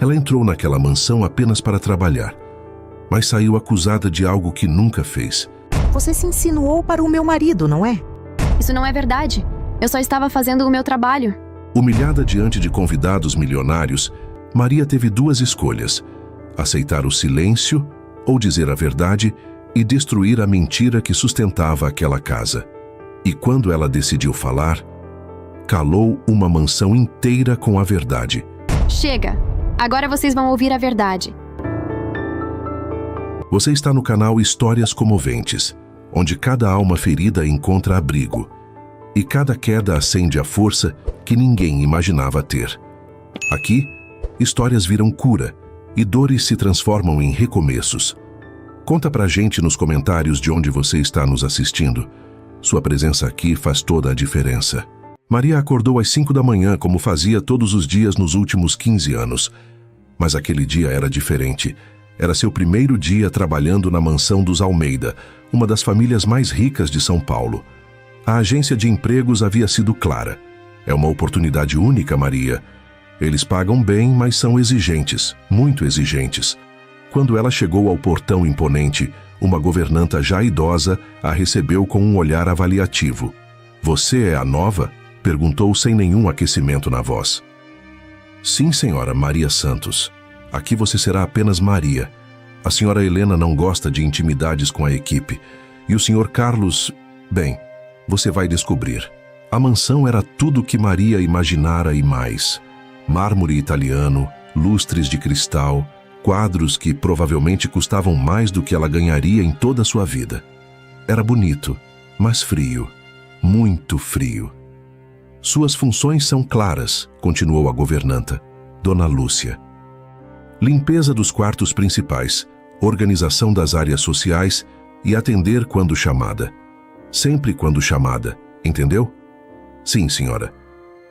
Ela entrou naquela mansão apenas para trabalhar, mas saiu acusada de algo que nunca fez. Você se insinuou para o meu marido, não é? Isso não é verdade. Eu só estava fazendo o meu trabalho. Humilhada diante de convidados milionários, Maria teve duas escolhas: aceitar o silêncio ou dizer a verdade e destruir a mentira que sustentava aquela casa. E quando ela decidiu falar, calou uma mansão inteira com a verdade. Chega! Agora vocês vão ouvir a verdade. Você está no canal Histórias Comoventes, onde cada alma ferida encontra abrigo e cada queda acende a força que ninguém imaginava ter. Aqui, histórias viram cura e dores se transformam em recomeços. Conta pra gente nos comentários de onde você está nos assistindo. Sua presença aqui faz toda a diferença. Maria acordou às 5 da manhã, como fazia todos os dias nos últimos 15 anos. Mas aquele dia era diferente. Era seu primeiro dia trabalhando na mansão dos Almeida, uma das famílias mais ricas de São Paulo. A agência de empregos havia sido clara. É uma oportunidade única, Maria. Eles pagam bem, mas são exigentes, muito exigentes. Quando ela chegou ao portão imponente, uma governanta já idosa a recebeu com um olhar avaliativo. Você é a nova? Perguntou sem nenhum aquecimento na voz. Sim, senhora Maria Santos. Aqui você será apenas Maria. A senhora Helena não gosta de intimidades com a equipe. E o senhor Carlos, bem, você vai descobrir. A mansão era tudo o que Maria imaginara e mais. Mármore italiano, lustres de cristal, quadros que provavelmente custavam mais do que ela ganharia em toda a sua vida. Era bonito, mas frio, muito frio. Suas funções são claras, continuou a governanta, Dona Lúcia. Limpeza dos quartos principais, organização das áreas sociais e atender quando chamada. Sempre quando chamada, entendeu? Sim, senhora.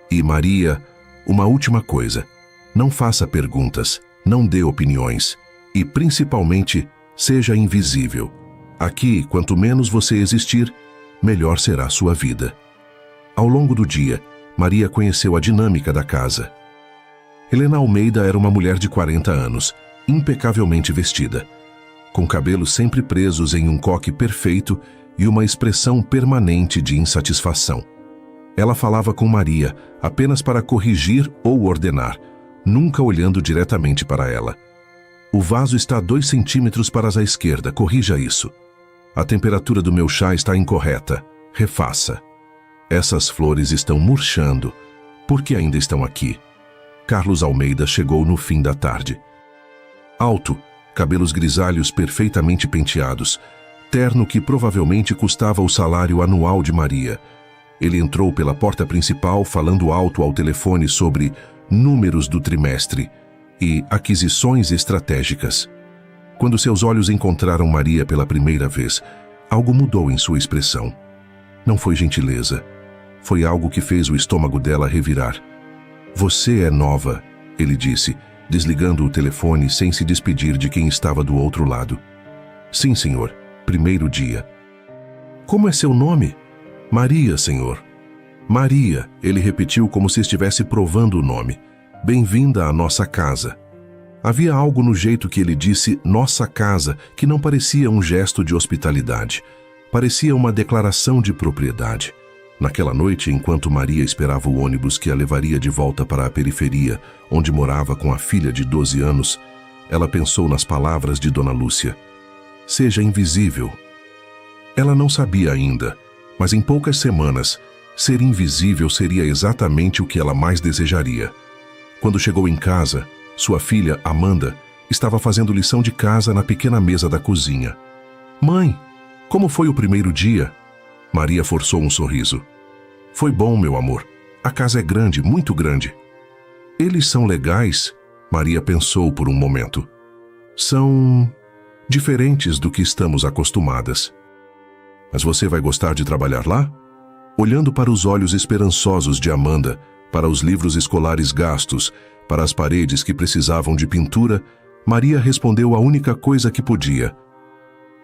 E Maria, uma última coisa. Não faça perguntas, não dê opiniões e, principalmente, seja invisível. Aqui, quanto menos você existir, melhor será sua vida. Ao longo do dia, Maria conheceu a dinâmica da casa. Helena Almeida era uma mulher de 40 anos, impecavelmente vestida, com cabelos sempre presos em um coque perfeito e uma expressão permanente de insatisfação. Ela falava com Maria apenas para corrigir ou ordenar, nunca olhando diretamente para ela. O vaso está 2 centímetros para a esquerda, corrija isso. A temperatura do meu chá está incorreta, refaça. Essas flores estão murchando. Por que ainda estão aqui? Carlos Almeida chegou no fim da tarde. Alto, cabelos grisalhos perfeitamente penteados, terno que provavelmente custava o salário anual de Maria. Ele entrou pela porta principal falando alto ao telefone sobre números do trimestre e aquisições estratégicas. Quando seus olhos encontraram Maria pela primeira vez, algo mudou em sua expressão. Não foi gentileza. Foi algo que fez o estômago dela revirar. Você é nova, ele disse, desligando o telefone sem se despedir de quem estava do outro lado. Sim, senhor. Primeiro dia. Como é seu nome? Maria, senhor. Maria, ele repetiu como se estivesse provando o nome. Bem-vinda à nossa casa. Havia algo no jeito que ele disse nossa casa que não parecia um gesto de hospitalidade. Parecia uma declaração de propriedade. Naquela noite, enquanto Maria esperava o ônibus que a levaria de volta para a periferia, onde morava com a filha de 12 anos, ela pensou nas palavras de Dona Lúcia. Seja invisível. Ela não sabia ainda, mas em poucas semanas, ser invisível seria exatamente o que ela mais desejaria. Quando chegou em casa, sua filha, Amanda, estava fazendo lição de casa na pequena mesa da cozinha. Mãe, como foi o primeiro dia? Maria forçou um sorriso. Foi bom, meu amor. A casa é grande, muito grande. Eles são legais? Maria pensou por um momento. São diferentes do que estamos acostumadas. Mas você vai gostar de trabalhar lá? Olhando para os olhos esperançosos de Amanda, para os livros escolares gastos, para as paredes que precisavam de pintura, Maria respondeu a única coisa que podia.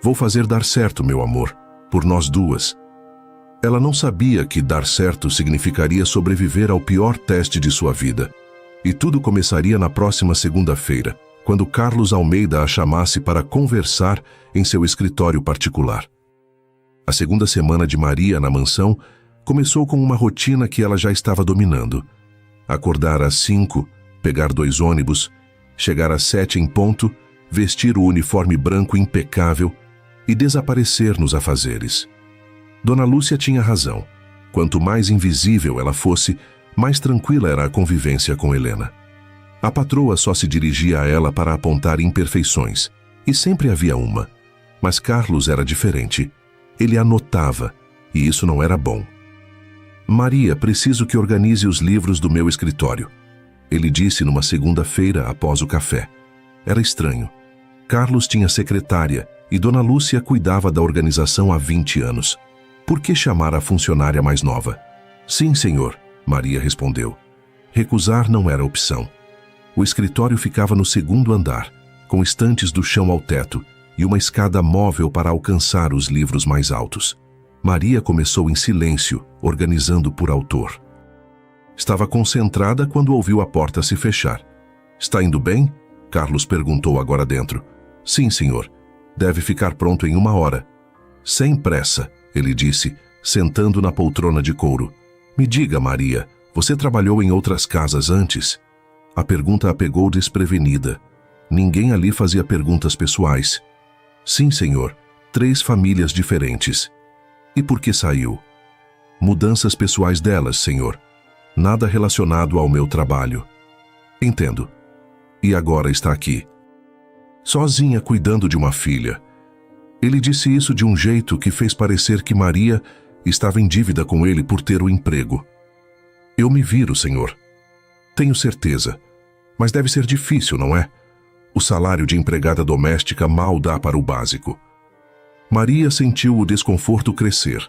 Vou fazer dar certo, meu amor, por nós duas. Ela não sabia que dar certo significaria sobreviver ao pior teste de sua vida. E tudo começaria na próxima segunda-feira, quando Carlos Almeida a chamasse para conversar em seu escritório particular. A segunda semana de Maria na mansão começou com uma rotina que ela já estava dominando. Acordar às 5, pegar 2 ônibus, chegar às 7 em ponto, vestir o uniforme branco impecável e desaparecer nos afazeres. Dona Lúcia tinha razão. Quanto mais invisível ela fosse, mais tranquila era a convivência com Helena. A patroa só se dirigia a ela para apontar imperfeições, e sempre havia uma. Mas Carlos era diferente. Ele anotava, e isso não era bom. Maria, preciso que organize os livros do meu escritório, ele disse numa segunda-feira após o café. Era estranho. Carlos tinha secretária e Dona Lúcia cuidava da organização há 20 anos. Por que chamar a funcionária mais nova? Sim, senhor, Maria respondeu. Recusar não era opção. O escritório ficava no 2º andar, com estantes do chão ao teto e uma escada móvel para alcançar os livros mais altos. Maria começou em silêncio, organizando por autor. Estava concentrada quando ouviu a porta se fechar. Está indo bem? Carlos perguntou agora dentro. Sim, senhor. Deve ficar pronto em 1 hora. Sem pressa, ele disse, sentando na poltrona de couro. Me diga, Maria, você trabalhou em outras casas antes? A pergunta a pegou desprevenida. Ninguém ali fazia perguntas pessoais. Sim, senhor. 3 famílias diferentes. E por que saiu? Mudanças pessoais delas, senhor. Nada relacionado ao meu trabalho. Entendo. E agora está aqui. Sozinha cuidando de uma filha. Ele disse isso de um jeito que fez parecer que Maria estava em dívida com ele por ter o emprego. Eu me viro, senhor. Tenho certeza. Mas deve ser difícil, não é? O salário de empregada doméstica mal dá para o básico. Maria sentiu o desconforto crescer.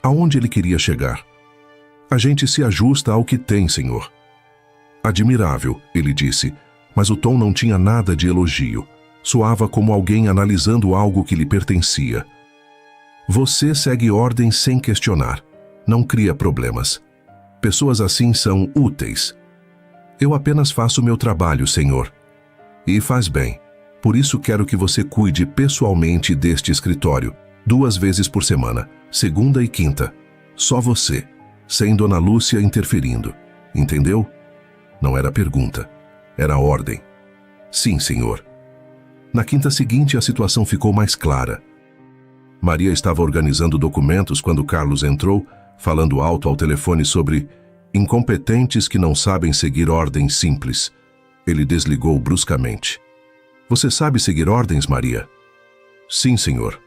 Aonde ele queria chegar? A gente se ajusta ao que tem, senhor. Admirável, ele disse, mas o tom não tinha nada de elogio. Soava como alguém analisando algo que lhe pertencia. Você segue ordens sem questionar. Não cria problemas. Pessoas assim são úteis. Eu apenas faço meu trabalho, senhor. E faz bem. Por isso quero que você cuide pessoalmente deste escritório, 2 vezes por semana, segunda e quinta. Só você, sem Dona Lúcia interferindo. Entendeu? Não era pergunta, era ordem. Sim, senhor. Na quinta seguinte, a situação ficou mais clara. Maria estava organizando documentos quando Carlos entrou, falando alto ao telefone sobre incompetentes que não sabem seguir ordens simples. Ele desligou bruscamente. Você sabe seguir ordens, Maria? Sim, senhor.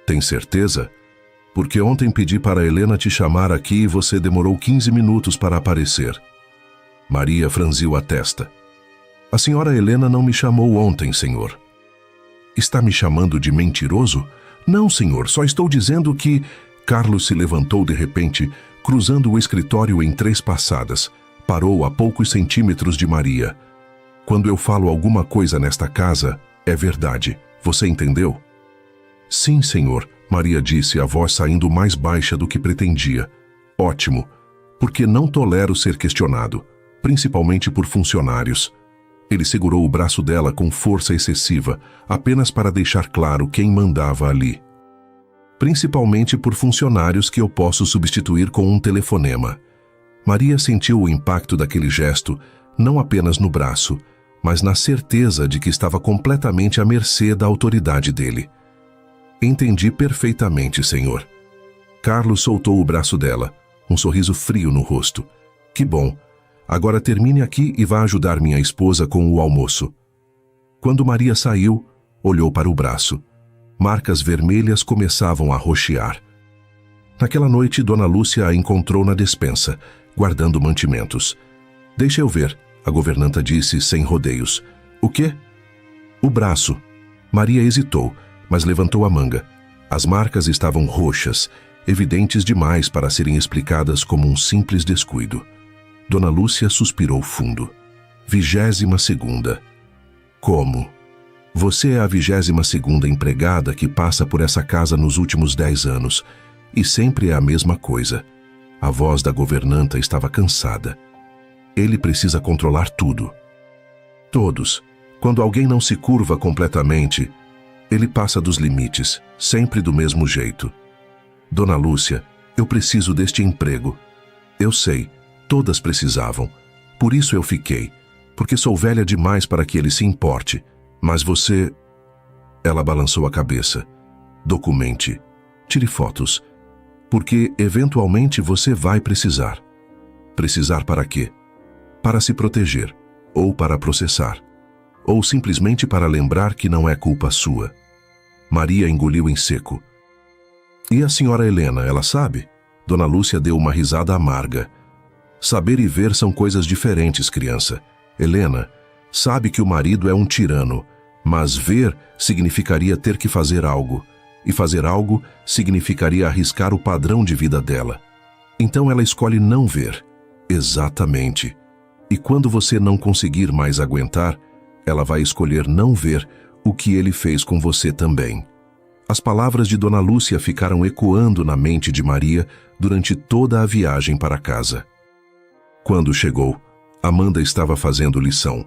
Tem certeza? Porque ontem pedi para Helena te chamar aqui e você demorou 15 minutos para aparecer. Maria franziu a testa. A senhora Helena não me chamou ontem, senhor. Está me chamando de mentiroso? Não, senhor, só estou dizendo que... Carlos se levantou de repente, cruzando o escritório em 3 passadas. Parou a poucos centímetros de Maria. Quando eu falo alguma coisa nesta casa, é verdade. Você entendeu? Sim, senhor, Maria disse, a voz saindo mais baixa do que pretendia. Ótimo, porque não tolero ser questionado, principalmente por funcionários. Ele segurou o braço dela com força excessiva, apenas para deixar claro quem mandava ali. Principalmente por funcionários que eu posso substituir com um telefonema. Maria sentiu o impacto daquele gesto, não apenas no braço, mas na certeza de que estava completamente à mercê da autoridade dele. Entendi perfeitamente, senhor. Carlos soltou o braço dela, um sorriso frio no rosto. Que bom. Agora termine aqui e vá ajudar minha esposa com o almoço. Quando Maria saiu, olhou para o braço. Marcas vermelhas começavam a roxear. Naquela noite, Dona Lúcia a encontrou na despensa, guardando mantimentos. Deixa eu ver, a governanta disse sem rodeios. O quê? O braço. Maria hesitou, mas levantou a manga. As marcas estavam roxas, evidentes demais para serem explicadas como um simples descuido. Dona Lúcia suspirou fundo. 22ª. Como? Você é a 22ª empregada que passa por essa casa nos últimos 10 anos, e sempre é a mesma coisa. A voz da governanta estava cansada. Ele precisa controlar tudo. Todos. Quando alguém não se curva completamente, ele passa dos limites, sempre do mesmo jeito. Dona Lúcia, eu preciso deste emprego. Eu sei, todas precisavam. Por isso eu fiquei, porque sou velha demais para que ele se importe. Mas você... Ela balançou a cabeça. Documente. Tire fotos. Porque, eventualmente, você vai precisar. Precisar para quê? Para se proteger. Ou para processar. Ou simplesmente para lembrar que não é culpa sua. Maria engoliu em seco. E a senhora Helena, ela sabe? Dona Lúcia deu uma risada amarga. Saber e ver são coisas diferentes, criança. Helena sabe que o marido é um tirano, mas ver significaria ter que fazer algo. E fazer algo significaria arriscar o padrão de vida dela. Então ela escolhe não ver. Exatamente. E quando você não conseguir mais aguentar, ela vai escolher não ver o que ele fez com você também. As palavras de Dona Lúcia ficaram ecoando na mente de Maria durante toda a viagem para casa. Quando chegou, Amanda estava fazendo lição.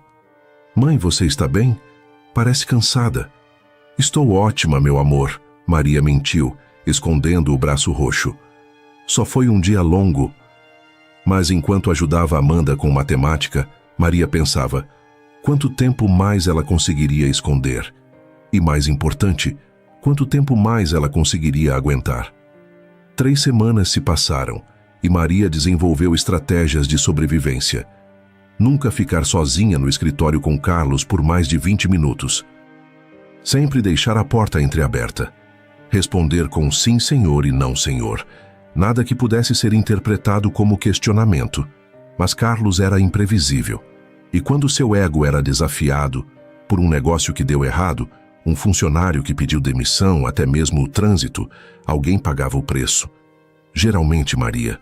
Mãe, você está bem? Parece cansada. Estou ótima, meu amor. Maria mentiu, escondendo o braço roxo. Só foi um dia longo. Mas enquanto ajudava Amanda com matemática, Maria pensava, quanto tempo mais ela conseguiria esconder? E mais importante, quanto tempo mais ela conseguiria aguentar? 3 semanas se passaram e Maria desenvolveu estratégias de sobrevivência. Nunca ficar sozinha no escritório com Carlos por mais de 20 minutos. Sempre deixar a porta entreaberta. Responder com sim, senhor e não, senhor. Nada que pudesse ser interpretado como questionamento. Mas Carlos era imprevisível. E quando seu ego era desafiado por um negócio que deu errado, um funcionário que pediu demissão, até mesmo o trânsito, alguém pagava o preço. Geralmente Maria.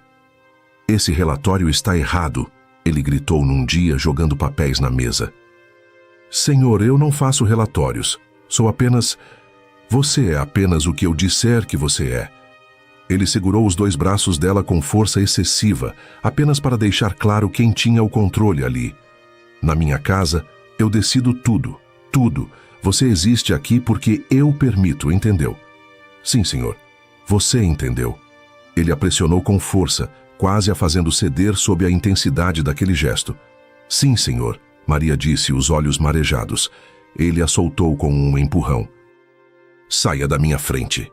Esse relatório está errado, ele gritou num dia jogando papéis na mesa. Senhor, eu não faço relatórios. Sou apenas... Você é apenas o que eu disser que você é. Ele segurou os 2 braços dela com força excessiva, apenas para deixar claro quem tinha o controle ali. Na minha casa, eu decido tudo, tudo. Você existe aqui porque eu permito, entendeu? Sim, senhor. Você entendeu. Ele a pressionou com força, quase a fazendo ceder sob a intensidade daquele gesto. Sim, senhor, Maria disse, os olhos marejados. Ele a soltou com um empurrão. Saia da minha frente.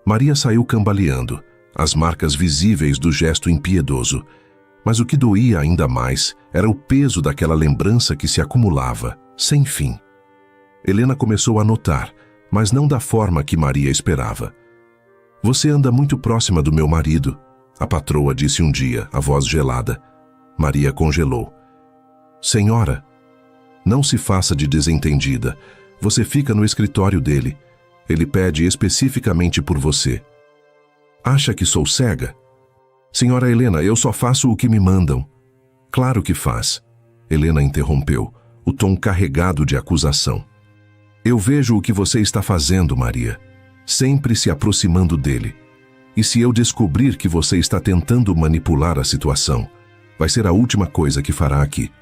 Maria saiu cambaleando, as marcas visíveis do gesto impiedoso. Mas o que doía ainda mais era o peso daquela lembrança que se acumulava, sem fim. Helena começou a notar, mas não da forma que Maria esperava. Você anda muito próxima do meu marido, a patroa disse um dia, a voz gelada. Maria congelou. Senhora, não se faça de desentendida. Você fica no escritório dele. Ele pede especificamente por você. Acha que sou cega? Senhora Helena, eu só faço o que me mandam. Claro que faz. Helena interrompeu, o tom carregado de acusação. Eu vejo o que você está fazendo, Maria. Sempre se aproximando dele. E se eu descobrir que você está tentando manipular a situação, vai ser a última coisa que fará aqui.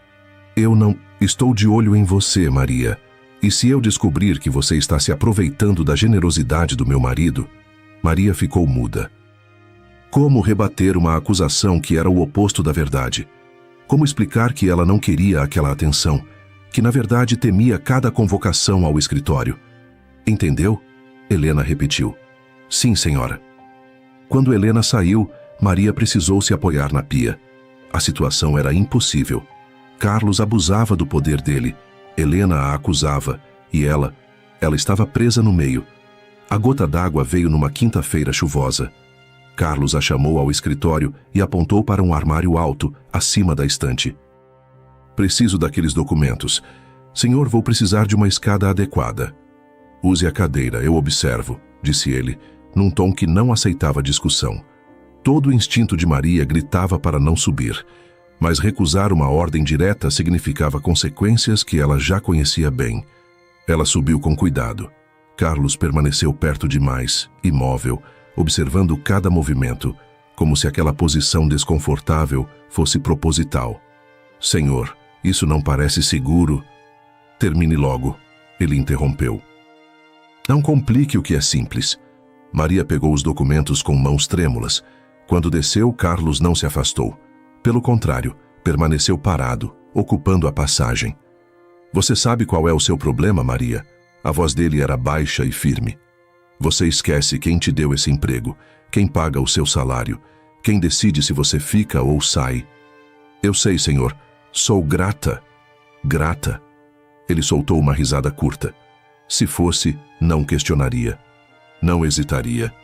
Eu não... Estou de olho em você, Maria. E se eu descobrir que você está se aproveitando da generosidade do meu marido... Maria ficou muda. Como rebater uma acusação que era o oposto da verdade? Como explicar que ela não queria aquela atenção, que na verdade temia cada convocação ao escritório? Entendeu? Helena repetiu. Sim, senhora. Quando Helena saiu, Maria precisou se apoiar na pia. A situação era impossível. Carlos abusava do poder dele. Helena a acusava, e ela estava presa no meio. A gota d'água veio numa quinta-feira chuvosa. Carlos a chamou ao escritório e apontou para um armário alto, acima da estante. Preciso daqueles documentos. Senhor, vou precisar de uma escada adequada. Use a cadeira, eu observo, disse ele, num tom que não aceitava discussão. Todo o instinto de Maria gritava para não subir. Mas recusar uma ordem direta significava consequências que ela já conhecia bem. Ela subiu com cuidado. Carlos permaneceu perto demais, imóvel, observando cada movimento, como se aquela posição desconfortável fosse proposital. Senhor, isso não parece seguro. Termine logo, ele interrompeu. Não complique o que é simples. Maria pegou os documentos com mãos trêmulas. Quando desceu, Carlos não se afastou. Pelo contrário, permaneceu parado, ocupando a passagem. Você sabe qual é o seu problema, Maria? A voz dele era baixa e firme. Você esquece quem te deu esse emprego, quem paga o seu salário, quem decide se você fica ou sai. Eu sei, Senhor. Sou grata. Grata. Ele soltou uma risada curta. Se fosse, não questionaria. Não hesitaria.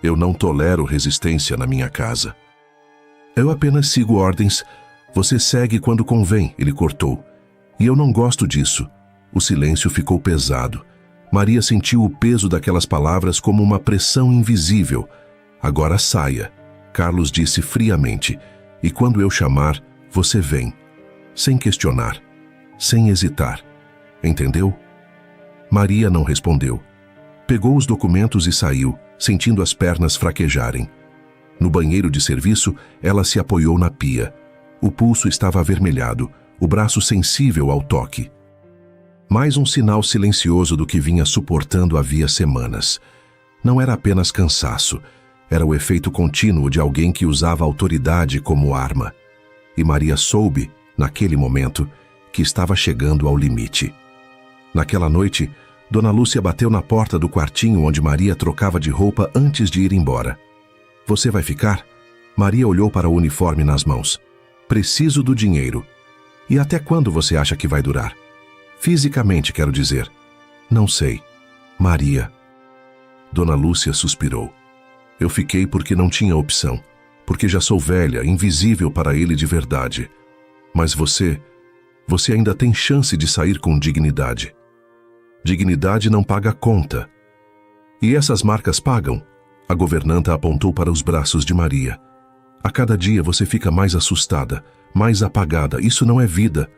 Eu não tolero resistência na minha casa. Eu apenas sigo ordens. Você segue quando convém, ele cortou. E eu não gosto disso. O silêncio ficou pesado. Maria sentiu o peso daquelas palavras como uma pressão invisível. Agora saia, Carlos disse friamente. E quando eu chamar, você vem. Sem questionar. Sem hesitar. Entendeu? Maria não respondeu. Pegou os documentos e saiu, sentindo as pernas fraquejarem. No banheiro de serviço, ela se apoiou na pia. O pulso estava avermelhado, o braço sensível ao toque. Mais um sinal silencioso do que vinha suportando havia semanas. Não era apenas cansaço, era o efeito contínuo de alguém que usava a autoridade como arma. E Maria soube, naquele momento, que estava chegando ao limite. Naquela noite, Dona Lúcia bateu na porta do quartinho onde Maria trocava de roupa antes de ir embora. Você vai ficar? Maria olhou para o uniforme nas mãos. Preciso do dinheiro. E até quando você acha que vai durar? Fisicamente, quero dizer. Não sei. Maria. Dona Lúcia suspirou. Eu fiquei porque não tinha opção. Porque já sou velha, invisível para ele de verdade. Mas você ainda tem chance de sair com dignidade. Dignidade não paga conta. E essas marcas pagam? A governanta apontou para os braços de Maria. A cada dia você fica mais assustada, mais apagada. Isso não é vida.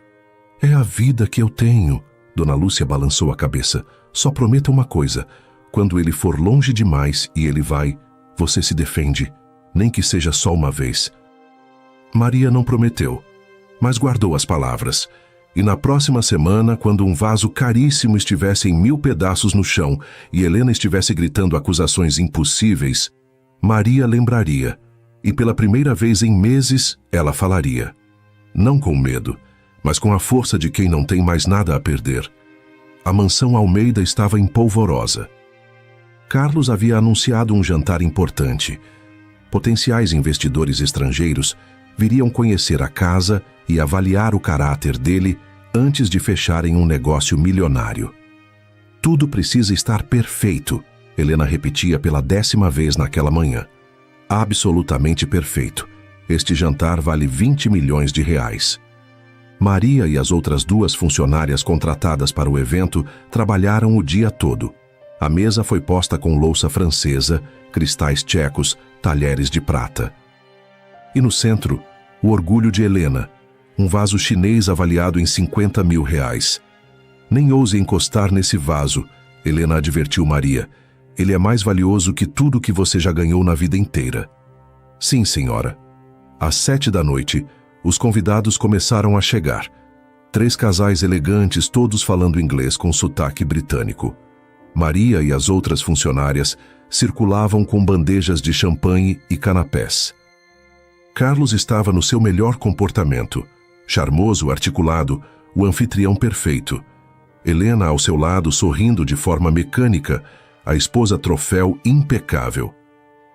É a vida que eu tenho. Dona Lúcia balançou a cabeça. Só prometa uma coisa. Quando ele for longe demais e ele vai, você se defende. Nem que seja só uma vez. Maria não prometeu, mas guardou as palavras. E na próxima semana, quando um vaso caríssimo estivesse em 1000 pedaços no chão e Helena estivesse gritando acusações impossíveis, Maria lembraria. E pela primeira vez em meses, ela falaria. Não com medo, mas com a força de quem não tem mais nada a perder. A mansão Almeida estava em polvorosa. Carlos havia anunciado um jantar importante. Potenciais investidores estrangeiros viriam conhecer a casa e avaliar o caráter dele antes de fecharem um negócio milionário. Tudo precisa estar perfeito, Helena repetia pela 10ª vez naquela manhã. Absolutamente perfeito. Este jantar vale 20 milhões de reais. Maria e as outras 2 funcionárias contratadas para o evento trabalharam o dia todo. A mesa foi posta com louça francesa, cristais tchecos, talheres de prata. E no centro, o orgulho de Helena, um vaso chinês avaliado em 50 mil reais. Nem ouse encostar nesse vaso, Helena advertiu Maria. Ele é mais valioso que tudo que você já ganhou na vida inteira. Sim, senhora. Às 7 da noite, os convidados começaram a chegar. 3 casais elegantes, todos falando inglês com sotaque britânico. Maria e as outras funcionárias circulavam com bandejas de champanhe e canapés. Carlos estava no seu melhor comportamento. Charmoso, articulado, o anfitrião perfeito. Helena ao seu lado, sorrindo de forma mecânica, a esposa troféu impecável.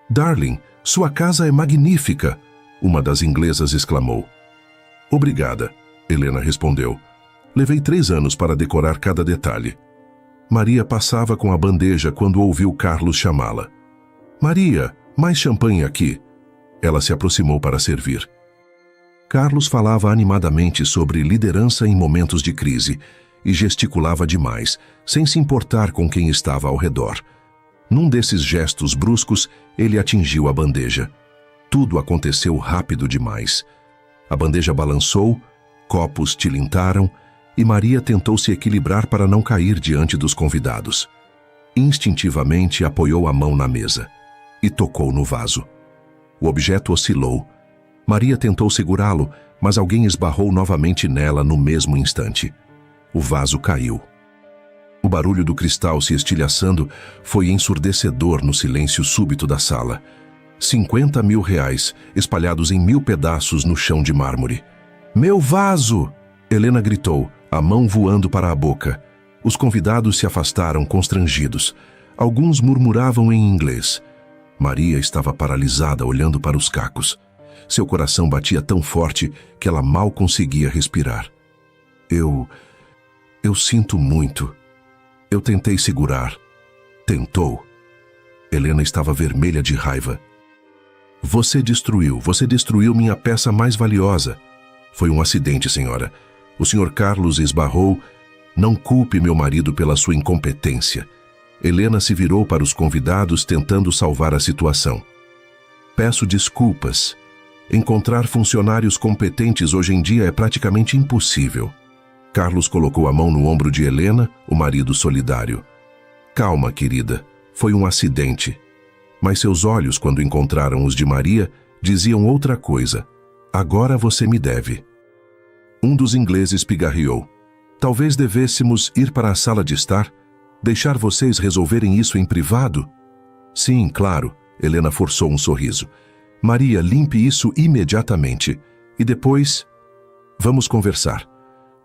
Darling, sua casa é magnífica, uma das inglesas exclamou. Obrigada, Helena respondeu. Levei 3 anos para decorar cada detalhe. Maria passava com a bandeja quando ouviu Carlos chamá-la. Maria, mais champanhe aqui. Ela se aproximou para servir. Carlos falava animadamente sobre liderança em momentos de crise e gesticulava demais, sem se importar com quem estava ao redor. Num desses gestos bruscos, ele atingiu a bandeja. Tudo aconteceu rápido demais. A bandeja balançou, copos tilintaram e Maria tentou se equilibrar para não cair diante dos convidados. Instintivamente apoiou a mão na mesa e tocou no vaso. O objeto oscilou, Maria tentou segurá-lo, mas alguém esbarrou novamente nela no mesmo instante. O vaso caiu. O barulho do cristal se estilhaçando foi ensurdecedor no silêncio súbito da sala. 50 mil reais, espalhados em 1000 pedaços no chão de mármore. "Meu vaso!" Helena gritou, a mão voando para a boca. Os convidados se afastaram constrangidos. Alguns murmuravam em inglês. Maria estava paralisada olhando para os cacos. Seu coração batia tão forte que ela mal conseguia respirar. Eu sinto muito. Eu tentei segurar. Tentou. Helena estava vermelha de raiva. Você destruiu minha peça mais valiosa. Foi um acidente, senhora. O Sr. Carlos esbarrou. Não culpe meu marido pela sua incompetência. Helena se virou para os convidados tentando salvar a situação. Peço desculpas. Encontrar funcionários competentes hoje em dia é praticamente impossível. Carlos colocou a mão no ombro de Helena, o marido solidário. Calma, querida. Foi um acidente. Mas seus olhos, quando encontraram os de Maria, diziam outra coisa. Agora você me deve. Um dos ingleses pigarreou. Talvez devêssemos ir para a sala de estar? Deixar vocês resolverem isso em privado? Sim, claro. Helena forçou um sorriso. Maria, limpe isso imediatamente. E depois, vamos conversar.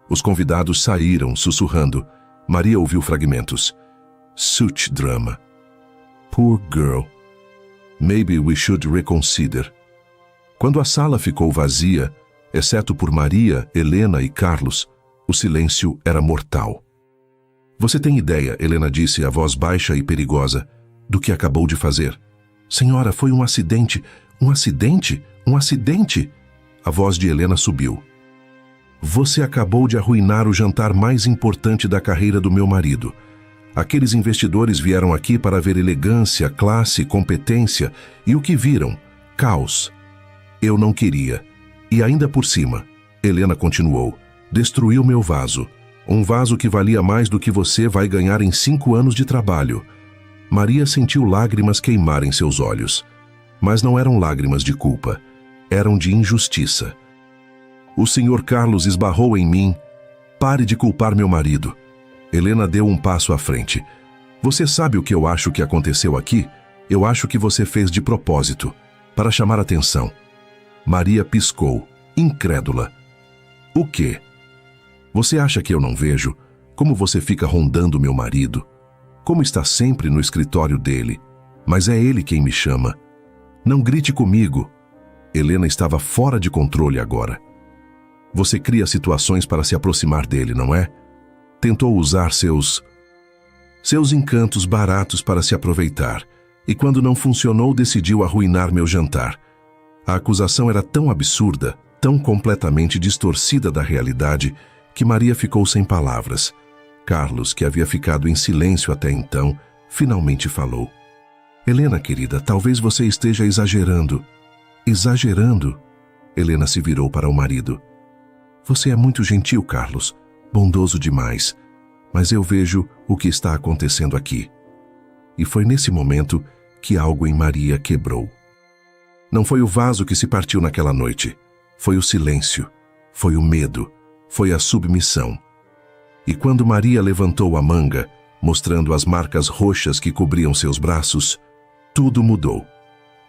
Os convidados saíram, sussurrando. Maria ouviu fragmentos. Such drama. Poor girl. Maybe we should reconsider. Quando a sala ficou vazia, exceto por Maria, Helena e Carlos, o silêncio era mortal. Você tem ideia, Helena disse, a voz baixa e perigosa, do que acabou de fazer? Senhora, foi um acidente. Um acidente? Um acidente? A voz de Helena subiu. Você acabou de arruinar o jantar mais importante da carreira do meu marido. Aqueles investidores vieram aqui para ver elegância, classe, competência, e o que viram? Caos. Eu não queria. E ainda por cima, Helena continuou, destruiu meu vaso. Um vaso que valia mais do que você vai ganhar em 5 anos de trabalho. Maria sentiu lágrimas queimar em seus olhos. Mas não eram lágrimas de culpa. Eram de injustiça. O Sr. Carlos esbarrou em mim. Pare de culpar meu marido. Helena deu um passo à frente. Você sabe o que eu acho que aconteceu aqui? Eu acho que você fez de propósito, para chamar atenção. Maria piscou, incrédula. O quê? Você acha que eu não vejo? Como você fica rondando meu marido? Como está sempre no escritório dele? Mas é ele quem me chama. Não grite comigo. Helena estava fora de controle agora. Você cria situações para se aproximar dele, não é? Tentou usar seus encantos baratos para se aproveitar. E quando não funcionou, decidiu arruinar meu jantar. A acusação era tão absurda, tão completamente distorcida da realidade, que Maria ficou sem palavras. Carlos, que havia ficado em silêncio até então, finalmente falou. Helena, querida, talvez você esteja exagerando. Exagerando? Helena se virou para o marido. Você é muito gentil, Carlos, bondoso demais, mas eu vejo o que está acontecendo aqui. E foi nesse momento que algo em Maria quebrou. Não foi o vaso que se partiu naquela noite. Foi o silêncio, foi o medo, foi a submissão. E quando Maria levantou a manga, mostrando as marcas roxas que cobriam seus braços, tudo mudou.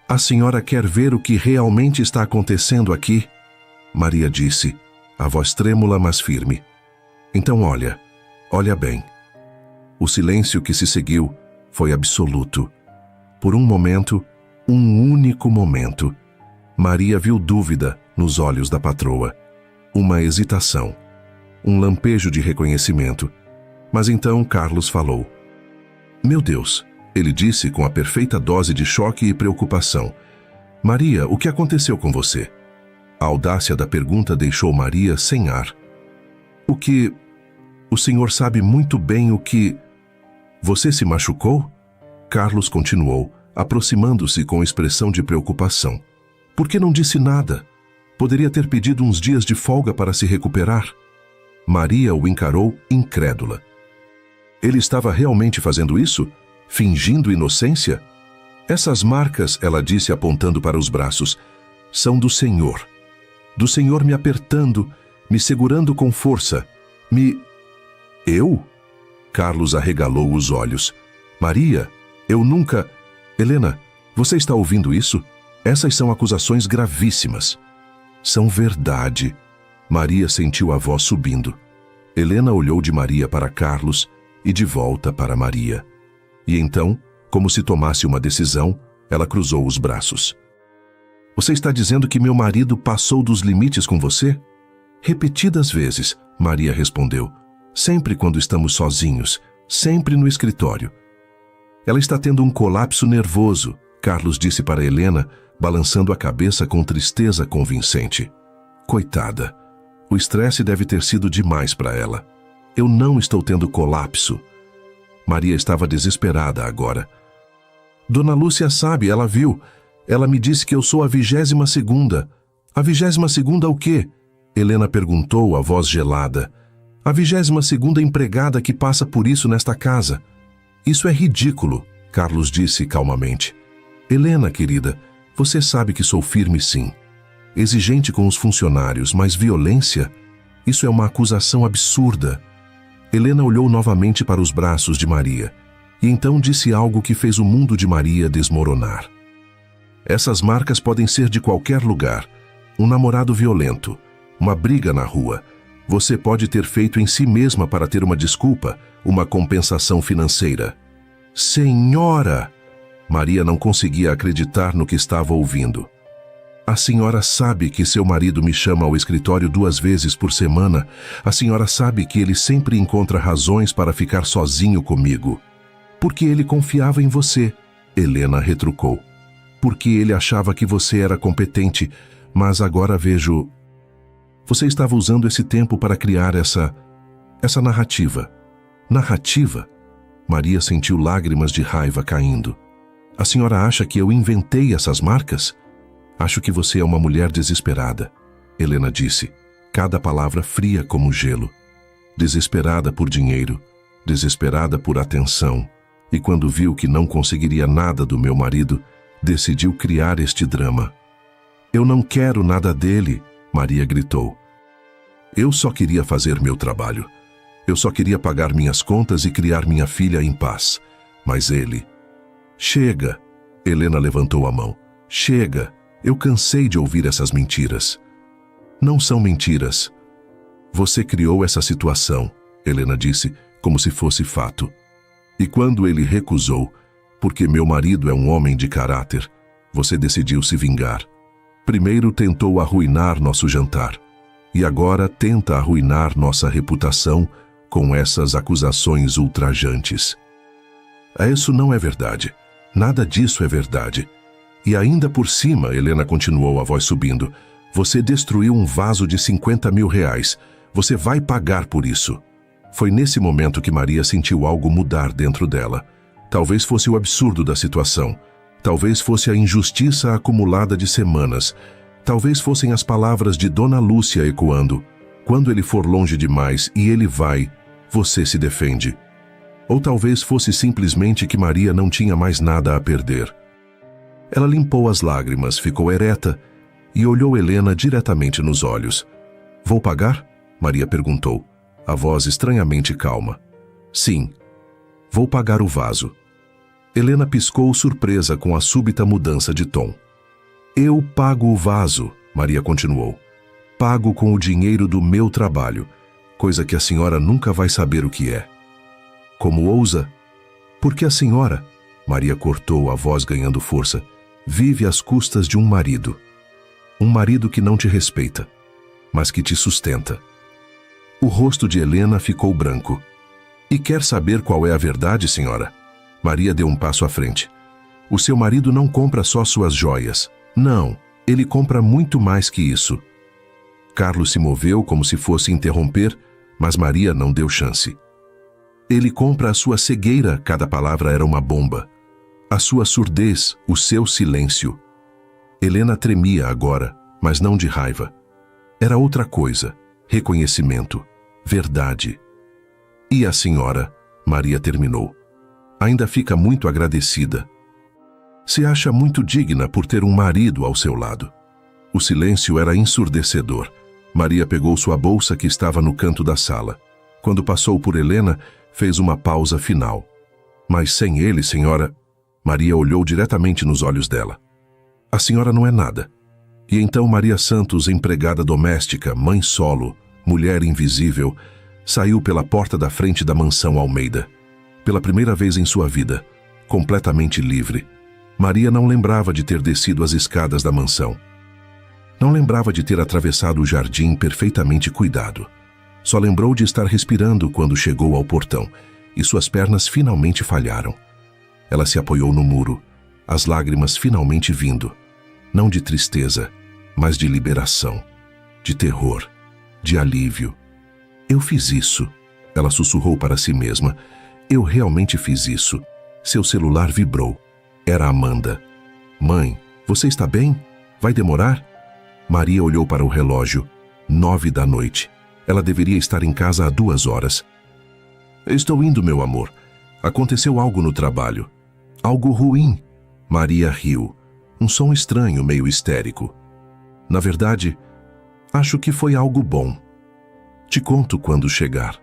A senhora quer ver o que realmente está acontecendo aqui? Maria disse, a voz trêmula, mas firme. Então olha bem. O silêncio que se seguiu foi absoluto. Por um momento, um único momento, Maria viu dúvida nos olhos da patroa. Uma hesitação. Um lampejo de reconhecimento. Mas então Carlos falou. Meu Deus, ele disse com a perfeita dose de choque e preocupação. Maria, o que aconteceu com você? A audácia da pergunta deixou Maria sem ar. O senhor sabe muito bem o que... Você se machucou? Carlos continuou, aproximando-se com expressão de preocupação. Por que não disse nada? Poderia ter pedido uns dias de folga para se recuperar. Maria o encarou incrédula. Ele estava realmente fazendo isso? Fingindo inocência? Essas marcas, ela disse apontando para os braços, São do Senhor. Do Senhor me apertando, me segurando com força. Eu? Carlos arregalou os olhos. Maria, eu nunca... Helena, você está ouvindo isso? Essas são acusações gravíssimas. São verdade. Maria sentiu a voz subindo. Helena olhou de Maria para Carlos e de volta para Maria. E então, como se tomasse uma decisão, ela cruzou os braços. Você está dizendo que meu marido passou dos limites com você? Repetidas vezes, Maria respondeu. Sempre quando estamos sozinhos, sempre no escritório. Ela está tendo um colapso nervoso, Carlos disse para Helena, balançando a cabeça com tristeza convincente. Coitada, o estresse deve ter sido demais para ela. Eu não estou tendo colapso. Maria estava desesperada agora. Dona Lúcia sabe, ela viu. Ela me disse que eu sou a 22ª. A 22ª o quê? Helena perguntou, a voz gelada. A 22ª empregada que passa por isso nesta casa. Isso é ridículo, Carlos disse calmamente. Helena, querida, você sabe que sou firme sim. Exigente com os funcionários, mas violência? Isso é uma acusação absurda. Helena olhou novamente para os braços de Maria e então disse algo que fez o mundo de Maria desmoronar. Essas marcas podem ser de qualquer lugar. Um namorado violento, uma briga na rua. Você pode ter feito em si mesma para ter uma desculpa, uma compensação financeira. Senhora! Maria não conseguia acreditar no que estava ouvindo. A senhora sabe que seu marido me chama ao escritório 2 vezes por semana. A senhora sabe que ele sempre encontra razões para ficar sozinho comigo. Porque ele confiava em você, Helena retrucou. Porque ele achava que você era competente, mas agora vejo... Você estava usando esse tempo para criar essa narrativa. Narrativa? Maria sentiu lágrimas de raiva caindo. A senhora acha que eu inventei essas marcas? Acho que você é uma mulher desesperada, Helena disse, cada palavra fria como gelo. Desesperada por dinheiro, desesperada por atenção, e quando viu que não conseguiria nada do meu marido, decidiu criar este drama. Eu não quero nada dele, Maria gritou. Eu só queria fazer meu trabalho. Eu só queria pagar minhas contas e criar minha filha em paz. Mas ele... Chega! Helena levantou a mão. Chega! Eu cansei de ouvir essas mentiras. Não são mentiras. Você criou essa situação, Helena disse, como se fosse fato. E quando ele recusou, porque meu marido é um homem de caráter, você decidiu se vingar. Primeiro tentou arruinar nosso jantar. E agora tenta arruinar nossa reputação com essas acusações ultrajantes. Isso não é verdade. Nada disso é verdade. E ainda por cima, Helena continuou, a voz subindo, você destruiu um vaso de 50 mil reais. Você vai pagar por isso. Foi nesse momento que Maria sentiu algo mudar dentro dela. Talvez fosse o absurdo da situação. Talvez fosse a injustiça acumulada de semanas. Talvez fossem as palavras de Dona Lúcia ecoando. Quando ele for longe demais e ele vai, você se defende. Ou talvez fosse simplesmente que Maria não tinha mais nada a perder. Ela limpou as lágrimas, ficou ereta e olhou Helena diretamente nos olhos. Vou pagar? Maria perguntou, a voz estranhamente calma. Sim, vou pagar o vaso. Helena piscou surpresa com a súbita mudança de tom. Eu pago o vaso, Maria continuou. Pago com o dinheiro do meu trabalho, coisa que a senhora nunca vai saber o que é. Como ousa? Porque a senhora, Maria cortou, a voz ganhando força, vive às custas de um marido. Um marido que não te respeita, mas que te sustenta. O rosto de Helena ficou branco. E quer saber qual é a verdade, senhora? Maria deu um passo à frente. O seu marido não compra só suas joias. Não, ele compra muito mais que isso. Carlos se moveu como se fosse interromper, mas Maria não deu chance. Ele compra a sua cegueira, cada palavra era uma bomba. A sua surdez, o seu silêncio. Helena tremia agora, mas não de raiva. Era outra coisa, reconhecimento, verdade. E a senhora, Maria terminou, ainda fica muito agradecida. Se acha muito digna por ter um marido ao seu lado. O silêncio era ensurdecedor. Maria pegou sua bolsa que estava no canto da sala. Quando passou por Helena, fez uma pausa final. Mas sem ele, senhora... Maria olhou diretamente nos olhos dela. A senhora não é nada. E então Maria Santos, empregada doméstica, mãe solo, mulher invisível, saiu pela porta da frente da mansão Almeida. Pela primeira vez em sua vida, completamente livre. Maria não lembrava de ter descido as escadas da mansão. Não lembrava de ter atravessado o jardim perfeitamente cuidado. Só lembrou de estar respirando quando chegou ao portão, e suas pernas finalmente falharam. Ela se apoiou no muro, as lágrimas finalmente vindo, não de tristeza, mas de liberação, de terror, de alívio. Eu fiz isso, ela sussurrou para si mesma. Eu realmente fiz isso. Seu celular vibrou. Era Amanda. Mãe, você está bem? Vai demorar? Maria olhou para o relógio. 9 da noite. Ela deveria estar em casa há 2 horas. Estou indo, meu amor. Aconteceu algo no trabalho. Algo ruim. Maria riu. Um som estranho, meio histérico. Na verdade, acho que foi algo bom. Te conto quando chegar.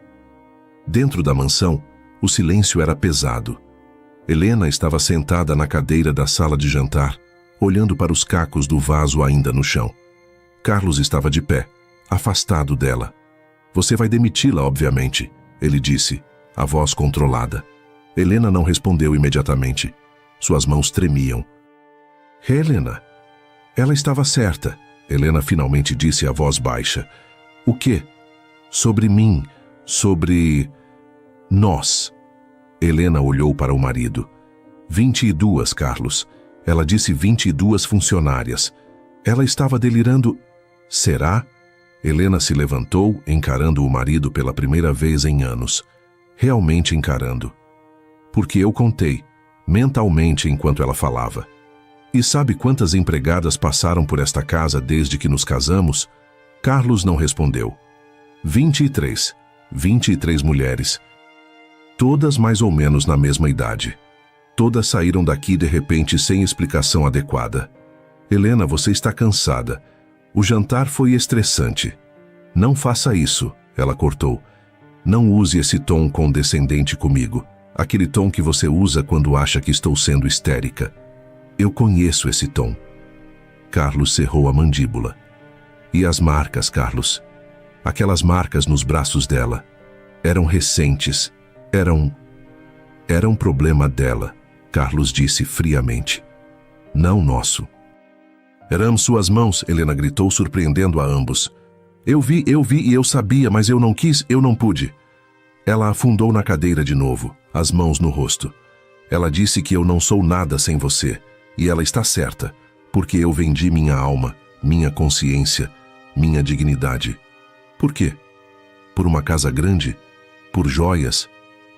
Dentro da mansão, o silêncio era pesado. Helena estava sentada na cadeira da sala de jantar, olhando para os cacos do vaso ainda no chão. Carlos estava de pé, afastado dela. Você vai demiti-la, obviamente, ele disse, a voz controlada. Helena não respondeu imediatamente. Suas mãos tremiam. Helena. Ela estava certa, Helena finalmente disse a voz baixa. O quê? Sobre mim, sobre... nós. Helena olhou para o marido. 22, Carlos. Ela disse 22 funcionárias. Ela estava delirando. Será? Helena se levantou, encarando o marido pela primeira vez em anos. Realmente encarando. Porque eu contei, mentalmente enquanto ela falava. E sabe quantas empregadas passaram por esta casa desde que nos casamos? Carlos não respondeu. 23. 23 mulheres. Todas mais ou menos na mesma idade. Todas saíram daqui de repente sem explicação adequada. Helena, você está cansada. O jantar foi estressante. Não faça isso, ela cortou. Não use esse tom condescendente comigo. Aquele tom que você usa quando acha que estou sendo histérica. Eu conheço esse tom. Carlos cerrou a mandíbula. E as marcas, Carlos? Aquelas marcas nos braços dela. Eram recentes. Era um problema dela, Carlos disse friamente. Não nosso. Eram suas mãos, Helena gritou, surpreendendo a ambos. Eu vi e eu sabia, mas eu não quis, eu não pude. Ela afundou na cadeira de novo, as mãos no rosto. Ela disse que eu não sou nada sem você, e ela está certa, porque eu vendi minha alma, minha consciência, minha dignidade. Por quê? Por uma casa grande? Por joias?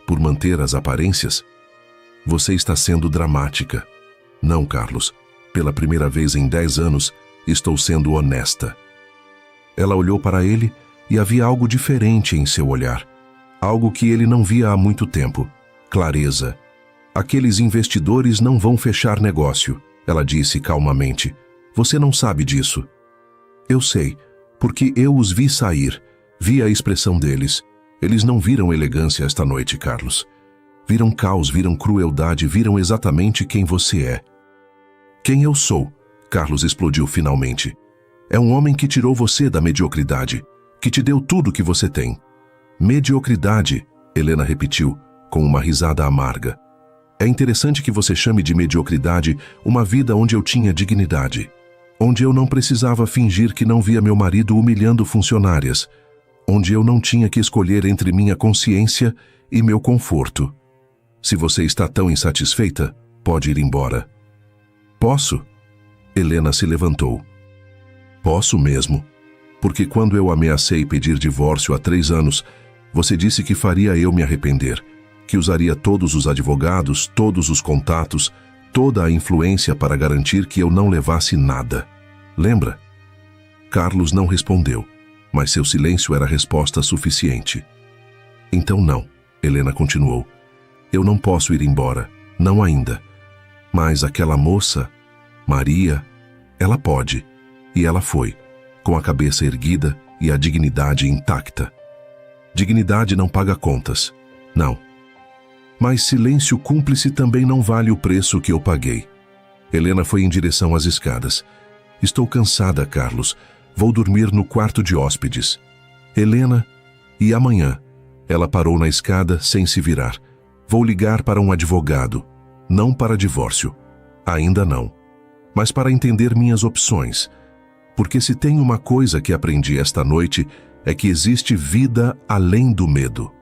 Por manter as aparências? Você está sendo dramática. Não, Carlos. Pela primeira vez em 10 anos, estou sendo honesta. Ela olhou para ele e havia algo diferente em seu olhar. Algo que ele não via há muito tempo. Clareza. Aqueles investidores não vão fechar negócio, ela disse calmamente. Você não sabe disso. Eu sei, porque eu os vi sair. Vi a expressão deles. Eles não viram elegância esta noite, Carlos. Viram caos, viram crueldade, viram exatamente quem você é. Quem eu sou, Carlos explodiu finalmente. É um homem que tirou você da mediocridade, que te deu tudo que você tem. Mediocridade, Helena repetiu, com uma risada amarga. É interessante que você chame de mediocridade uma vida onde eu tinha dignidade, onde eu não precisava fingir que não via meu marido humilhando funcionárias, onde eu não tinha que escolher entre minha consciência e meu conforto. Se você está tão insatisfeita, pode ir embora. Posso? Helena se levantou. Posso mesmo, porque quando eu ameacei pedir divórcio há 3 anos, você disse que faria eu me arrepender, que usaria todos os advogados, todos os contatos, toda a influência para garantir que eu não levasse nada. Lembra? Carlos não respondeu, mas seu silêncio era resposta suficiente. Então não, Helena continuou. Eu não posso ir embora, não ainda. Mas aquela moça, Maria, ela pode. E ela foi, com a cabeça erguida e a dignidade intacta. Dignidade não paga contas, não. Mas silêncio cúmplice também não vale o preço que eu paguei. Helena foi em direção às escadas. Estou cansada, Carlos. Vou dormir no quarto de hóspedes. Helena, e amanhã? Ela parou na escada sem se virar. Vou ligar para um advogado. Não para divórcio. Ainda não. Mas para entender minhas opções. Porque se tem uma coisa que aprendi esta noite, é que existe vida além do medo.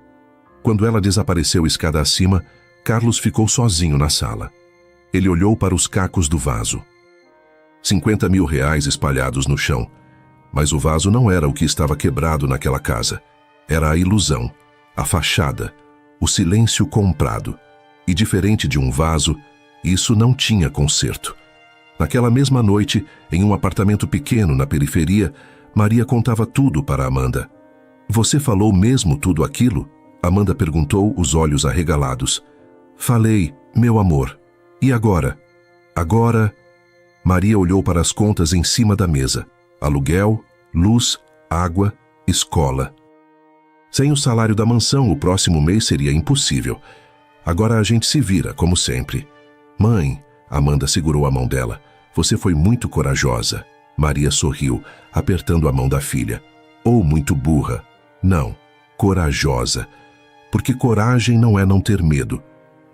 Quando ela desapareceu escada acima, Carlos ficou sozinho na sala. Ele olhou para os cacos do vaso. 50 mil reais espalhados no chão. Mas o vaso não era o que estava quebrado naquela casa. Era a ilusão, a fachada, o silêncio comprado. E diferente de um vaso, isso não tinha conserto. Naquela mesma noite, em um apartamento pequeno na periferia, Maria contava tudo para Amanda. Você falou mesmo tudo aquilo? Amanda perguntou, os olhos arregalados. Falei, meu amor. E agora? Agora... Maria olhou para as contas em cima da mesa. Aluguel, luz, água, escola. Sem o salário da mansão, o próximo mês seria impossível. Agora a gente se vira, como sempre. Mãe, Amanda segurou a mão dela. Você foi muito corajosa. Maria sorriu, apertando a mão da filha. Ou muito burra. Não, corajosa. Porque coragem não é não ter medo.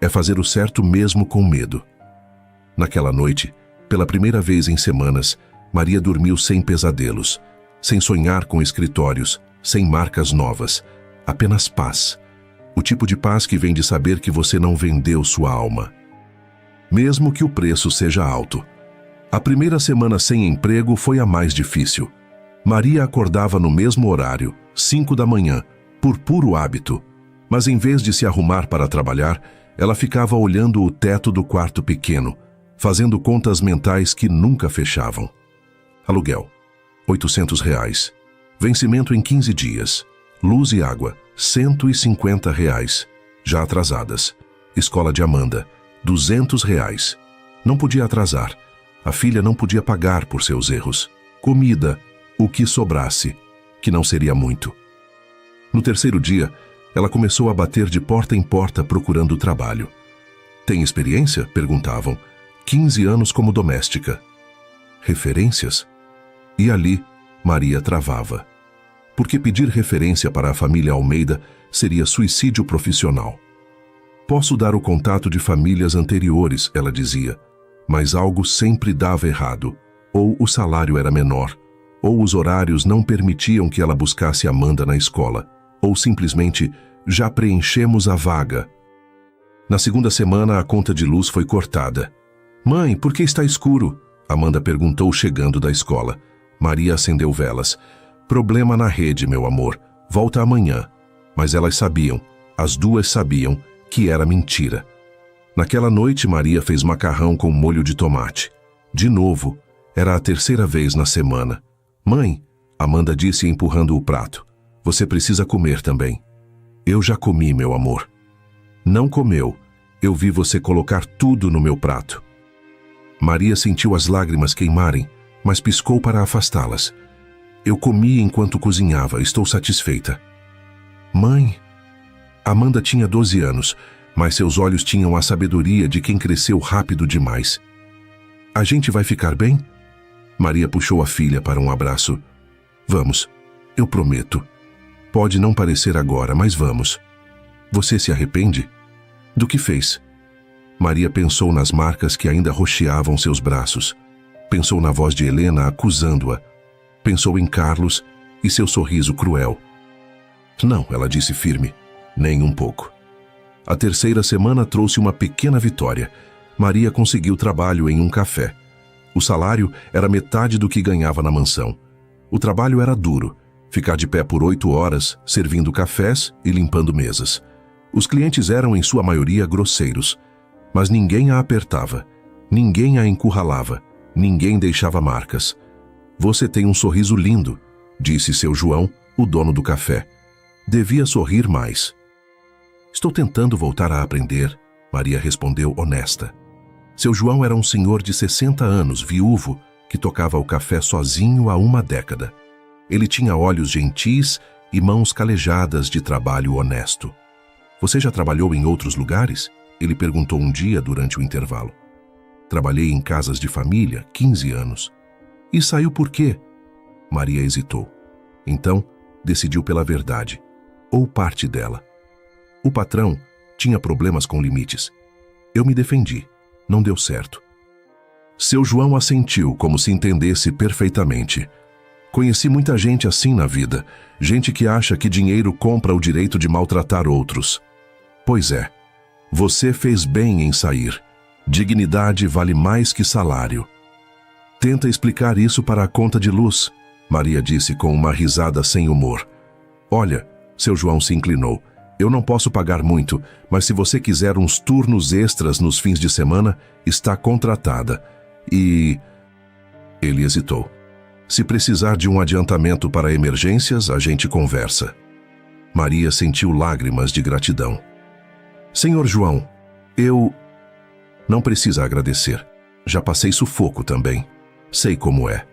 É fazer o certo mesmo com medo. Naquela noite, pela primeira vez em semanas, Maria dormiu sem pesadelos, sem sonhar com escritórios, sem marcas novas, apenas paz. O tipo de paz que vem de saber que você não vendeu sua alma. Mesmo que o preço seja alto. A primeira semana sem emprego foi a mais difícil. Maria acordava no mesmo horário, 5 da manhã, por puro hábito. Mas em vez de se arrumar para trabalhar, ela ficava olhando o teto do quarto pequeno, fazendo contas mentais que nunca fechavam. Aluguel, R$ 800. Vencimento em 15 dias. Luz e água, R$ 150, já atrasadas. Escola de Amanda, R$ 200. Não podia atrasar. A filha não podia pagar por seus erros. Comida, o que sobrasse, que não seria muito. No terceiro dia, ela começou a bater de porta em porta procurando trabalho. Tem experiência? Perguntavam. 15 anos como doméstica. Referências? E ali, Maria travava. Porque pedir referência para a família Almeida seria suicídio profissional. Posso dar o contato de famílias anteriores, ela dizia, mas algo sempre dava errado. Ou o salário era menor, ou os horários não permitiam que ela buscasse Amanda na escola, ou simplesmente já preenchemos a vaga. Na segunda semana, a conta de luz foi cortada. Mãe, por que está escuro? Amanda perguntou chegando da escola. Maria acendeu velas. Problema na rede, meu amor. Volta amanhã. Mas elas sabiam, as duas sabiam, que era mentira. Naquela noite, Maria fez macarrão com molho de tomate. De novo, era a terceira vez na semana. Mãe, Amanda disse empurrando o prato. Você precisa comer também. Eu já comi, meu amor. Não comeu. Eu vi você colocar tudo no meu prato. Maria sentiu as lágrimas queimarem, mas piscou para afastá-las. Eu comi enquanto cozinhava, estou satisfeita. Mãe? Amanda tinha 12 anos, mas seus olhos tinham a sabedoria de quem cresceu rápido demais. A gente vai ficar bem? Maria puxou a filha para um abraço. Vamos, eu prometo. Pode não parecer agora, mas vamos. Você se arrepende? Do que fez? Maria pensou nas marcas que ainda roxeavam seus braços. Pensou na voz de Helena acusando-a. Pensou em Carlos e seu sorriso cruel. Não, ela disse firme, nem um pouco. A terceira semana trouxe uma pequena vitória. Maria conseguiu trabalho em um café. O salário era metade do que ganhava na mansão. O trabalho era duro. Ficar de pé por 8 horas, servindo cafés e limpando mesas. Os clientes eram, em sua maioria, grosseiros. Mas ninguém a apertava, ninguém a encurralava, ninguém deixava marcas. Você tem um sorriso lindo, disse seu João, o dono do café. Devia sorrir mais. Estou tentando voltar a aprender, Maria respondeu honesta. Seu João era um senhor de 60 anos, viúvo, que tocava o café sozinho há uma década. Ele tinha olhos gentis e mãos calejadas de trabalho honesto. Você já trabalhou em outros lugares? Ele perguntou um dia durante o intervalo. Trabalhei em casas de família, 15 anos. E saiu por quê? Maria hesitou. Então, decidiu pela verdade, ou parte dela. O patrão tinha problemas com limites. Eu me defendi. Não deu certo. Seu João assentiu como se entendesse perfeitamente. Conheci muita gente assim na vida, gente que acha que dinheiro compra o direito de maltratar outros. Pois é, você fez bem em sair. Dignidade vale mais que salário. Tenta explicar isso para a conta de luz, Maria disse com uma risada sem humor. Olha, seu João se inclinou. Eu não posso pagar muito, mas se você quiser uns turnos extras nos fins de semana, está contratada. E... Ele hesitou. Se precisar de um adiantamento para emergências, a gente conversa. Maria sentiu lágrimas de gratidão. Senhor João, eu... Não precisa agradecer. Já passei sufoco também. Sei como é.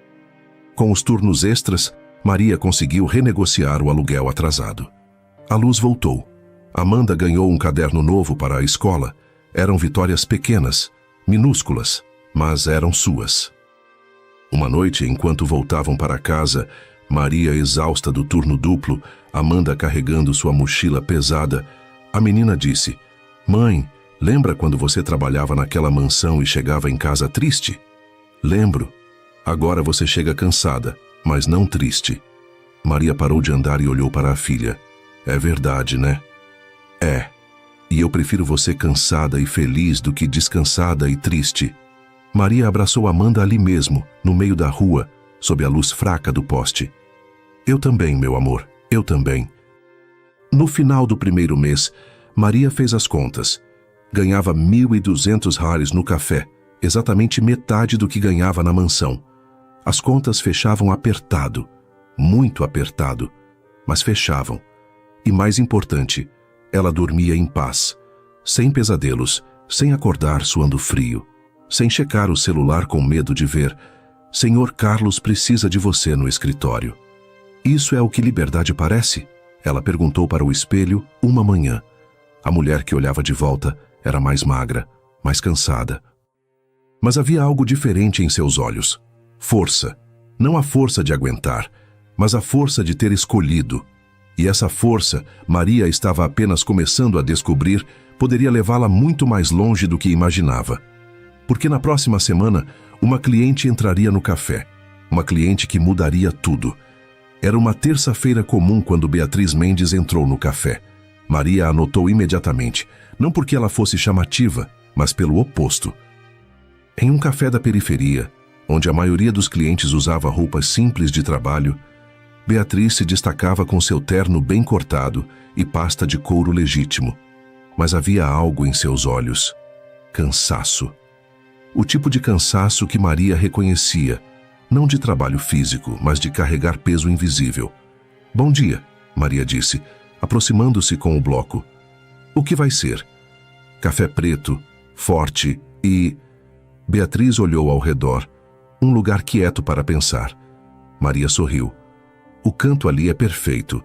Com os turnos extras, Maria conseguiu renegociar o aluguel atrasado. A luz voltou. Amanda ganhou um caderno novo para a escola. Eram vitórias pequenas, minúsculas, mas eram suas. Uma noite, enquanto voltavam para casa, Maria exausta do turno duplo, Amanda carregando sua mochila pesada, a menina disse: Mãe, lembra quando você trabalhava naquela mansão e chegava em casa triste? Lembro. Agora você chega cansada, mas não triste. Maria parou de andar e olhou para a filha. É verdade, né? É. E eu prefiro você cansada e feliz do que descansada e triste. Maria abraçou Amanda ali mesmo, no meio da rua, sob a luz fraca do poste. Eu também, meu amor, eu também. No final do primeiro mês, Maria fez as contas. Ganhava 1.200 reais no café, exatamente metade do que ganhava na mansão. As contas fechavam apertado, muito apertado, mas fechavam. E mais importante, ela dormia em paz, sem pesadelos, sem acordar suando frio, sem checar o celular com medo de ver: Senhor Carlos precisa de você no escritório. Isso é o que liberdade parece? Ela perguntou para o espelho uma manhã. A mulher que olhava de volta era mais magra, mais cansada. Mas havia algo diferente em seus olhos. Força. Não a força de aguentar, mas a força de ter escolhido. E essa força, Maria estava apenas começando a descobrir, poderia levá-la muito mais longe do que imaginava. Porque na próxima semana, uma cliente entraria no café. Uma cliente que mudaria tudo. Era uma terça-feira comum quando Beatriz Mendes entrou no café. Maria a notou imediatamente, não porque ela fosse chamativa, mas pelo oposto. Em um café da periferia, onde a maioria dos clientes usava roupas simples de trabalho, Beatriz se destacava com seu terno bem cortado e pasta de couro legítimo. Mas havia algo em seus olhos. Cansaço. O tipo de cansaço que Maria reconhecia, não de trabalho físico, mas de carregar peso invisível. Bom dia, Maria disse, aproximando-se com o bloco. O que vai ser? Café preto, forte e... Beatriz olhou ao redor, um lugar quieto para pensar. Maria sorriu. O canto ali é perfeito.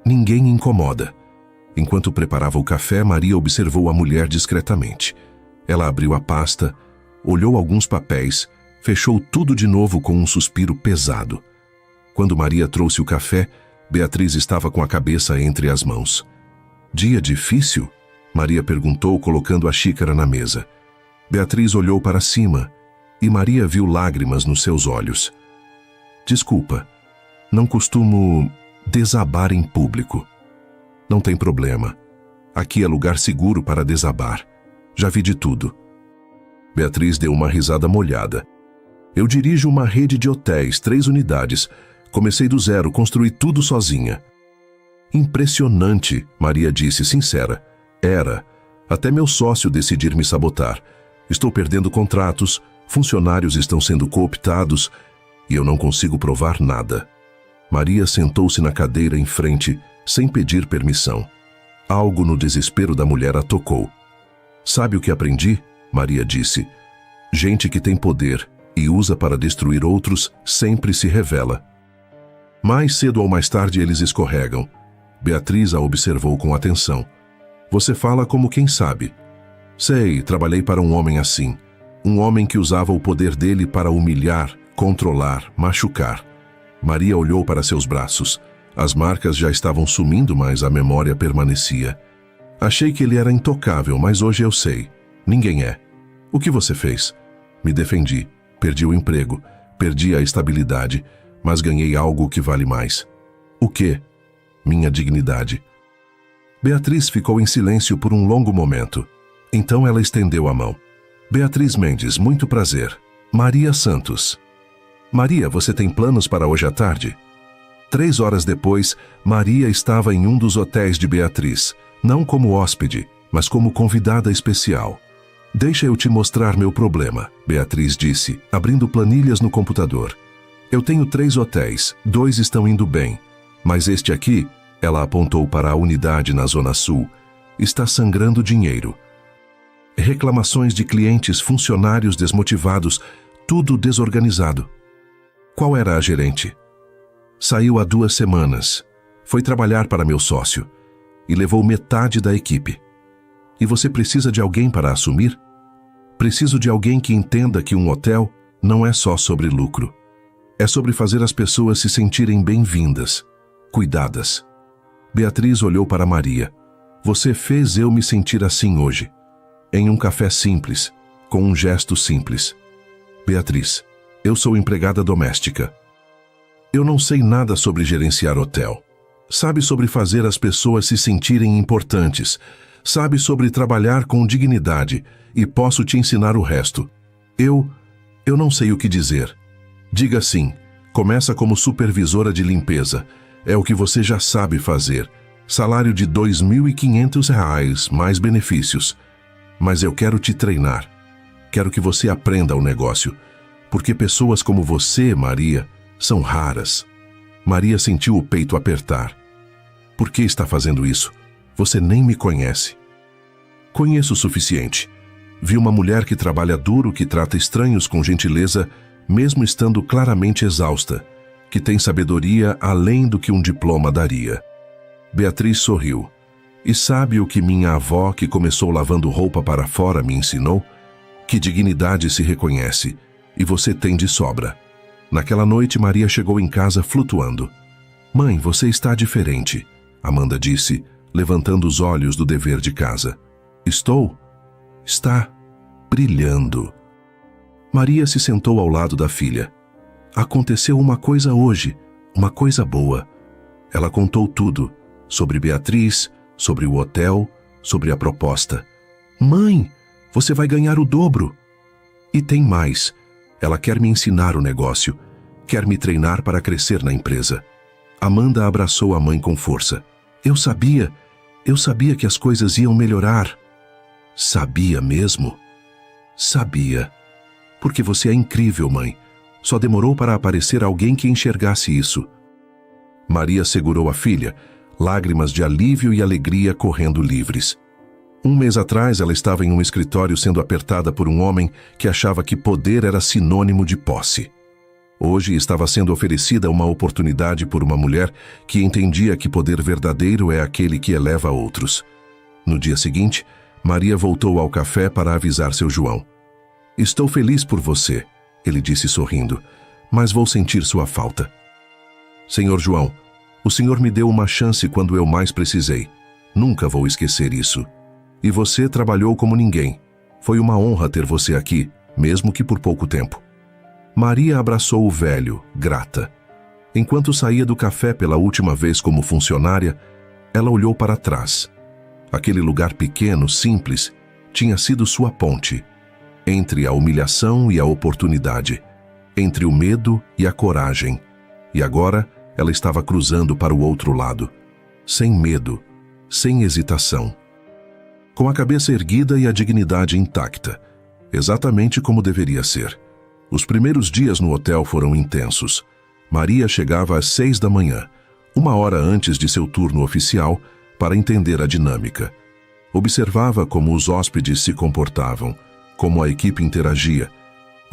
Ninguém incomoda. Enquanto preparava o café, Maria observou a mulher discretamente. Ela abriu a pasta, olhou alguns papéis, fechou tudo de novo com um suspiro pesado. Quando Maria trouxe o café, Beatriz estava com a cabeça entre as mãos. Dia difícil? Maria perguntou, colocando a xícara na mesa. Beatriz olhou para cima e Maria viu lágrimas nos seus olhos. Desculpa, não costumo desabar em público. Não tem problema. Aqui é lugar seguro para desabar. Já vi de tudo. Beatriz deu uma risada molhada. Eu dirijo uma rede de hotéis, 3 unidades. Comecei do zero, construí tudo sozinha. Impressionante, Maria disse sincera. Era. Até meu sócio decidir me sabotar. Estou perdendo contratos, funcionários estão sendo cooptados e eu não consigo provar nada. Maria sentou-se na cadeira em frente, sem pedir permissão. Algo no desespero da mulher a tocou. Sabe o que aprendi? Maria disse. Gente que tem poder e usa para destruir outros sempre se revela. Mais cedo ou mais tarde eles escorregam. Beatriz a observou com atenção. Você fala como quem sabe. Sei, trabalhei para um homem assim. Um homem que usava o poder dele para humilhar, controlar, machucar. Maria olhou para seus braços. As marcas já estavam sumindo, mas a memória permanecia. Achei que ele era intocável, mas hoje eu sei. Ninguém é. O que você fez? Me defendi. Perdi o emprego. Perdi a estabilidade. Mas ganhei algo que vale mais. O quê? Minha dignidade. Beatriz ficou em silêncio por um longo momento. Então ela estendeu a mão. Beatriz Mendes, muito prazer. Maria Santos. Maria, você tem planos para hoje à tarde? 3 horas depois, Maria estava em um dos hotéis de Beatriz, não como hóspede, mas como convidada especial. Deixa eu te mostrar meu problema, Beatriz disse, abrindo planilhas no computador. Eu tenho 3 hotéis, 2 estão indo bem, mas este aqui, ela apontou para a unidade na Zona Sul, está sangrando dinheiro. Reclamações de clientes, funcionários desmotivados, tudo desorganizado. Qual era a gerente? Saiu há 2 semanas. Foi trabalhar para meu sócio e levou metade da equipe. E você precisa de alguém para assumir? Preciso de alguém que entenda que um hotel não é só sobre lucro. É sobre fazer as pessoas se sentirem bem-vindas, cuidadas. Beatriz olhou para Maria. Você fez eu me sentir assim hoje. Em um café simples, com um gesto simples. Beatriz, eu sou empregada doméstica. Eu não sei nada sobre gerenciar hotel. Sabe sobre fazer as pessoas se sentirem importantes. Sabe sobre trabalhar com dignidade e posso te ensinar o resto. Eu não sei o que dizer. Diga sim. Começa como supervisora de limpeza. É o que você já sabe fazer. Salário de R$ 2.500, mais benefícios. Mas eu quero te treinar. Quero que você aprenda o negócio. Porque pessoas como você, Maria, são raras. Maria sentiu o peito apertar. Por que está fazendo isso? Você nem me conhece. Conheço o suficiente. Vi uma mulher que trabalha duro, que trata estranhos com gentileza, mesmo estando claramente exausta, que tem sabedoria além do que um diploma daria. Beatriz sorriu. E sabe o que minha avó, que começou lavando roupa para fora, me ensinou? Que dignidade se reconhece, e você tem de sobra. Naquela noite, Maria chegou em casa flutuando. Mãe, você está diferente, Amanda disse, levantando os olhos do dever de casa. Estou? Está brilhando. Maria se sentou ao lado da filha. Aconteceu uma coisa hoje, uma coisa boa. Ela contou tudo, sobre Beatriz, sobre o hotel, sobre a proposta. Mãe, você vai ganhar o dobro. E tem mais. Ela quer me ensinar o negócio, quer me treinar para crescer na empresa. Amanda abraçou a mãe com força. Eu sabia que as coisas iam melhorar. Sabia mesmo? Sabia. Porque você é incrível, mãe. Só demorou para aparecer alguém que enxergasse isso. Maria segurou a filha, lágrimas de alívio e alegria correndo livres. 1 mês atrás, ela estava em um escritório sendo apertada por um homem que achava que poder era sinônimo de posse. Hoje estava sendo oferecida uma oportunidade por uma mulher que entendia que poder verdadeiro é aquele que eleva outros. No dia seguinte, Maria voltou ao café para avisar seu João. Estou feliz por você, ele disse sorrindo, mas vou sentir sua falta. Senhor João, o senhor me deu uma chance quando eu mais precisei. Nunca vou esquecer isso. E você trabalhou como ninguém. Foi uma honra ter você aqui, mesmo que por pouco tempo. Maria abraçou o velho, grata. Enquanto saía do café pela última vez como funcionária, ela olhou para trás. Aquele lugar pequeno, simples, tinha sido sua ponte. Entre a humilhação e a oportunidade. Entre o medo e a coragem. E agora, ela estava cruzando para o outro lado. Sem medo, sem hesitação. Com a cabeça erguida e a dignidade intacta. Exatamente como deveria ser. Os primeiros dias no hotel foram intensos. Maria chegava às 6 da manhã, 1 hora antes de seu turno oficial, para entender a dinâmica. Observava como os hóspedes se comportavam, como a equipe interagia,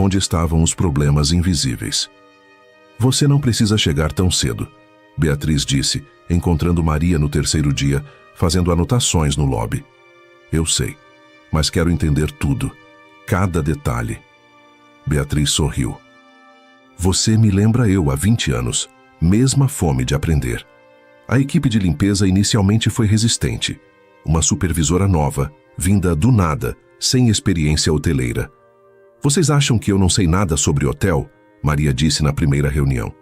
onde estavam os problemas invisíveis. Você não precisa chegar tão cedo, Beatriz disse, encontrando Maria no terceiro dia, fazendo anotações no lobby. Eu sei, mas quero entender tudo, cada detalhe. Beatriz sorriu. Você me lembra eu há 20 anos, mesma fome de aprender. A equipe de limpeza inicialmente foi resistente. Uma supervisora nova, vinda do nada, sem experiência hoteleira. Vocês acham que eu não sei nada sobre hotel? Maria disse na primeira reunião.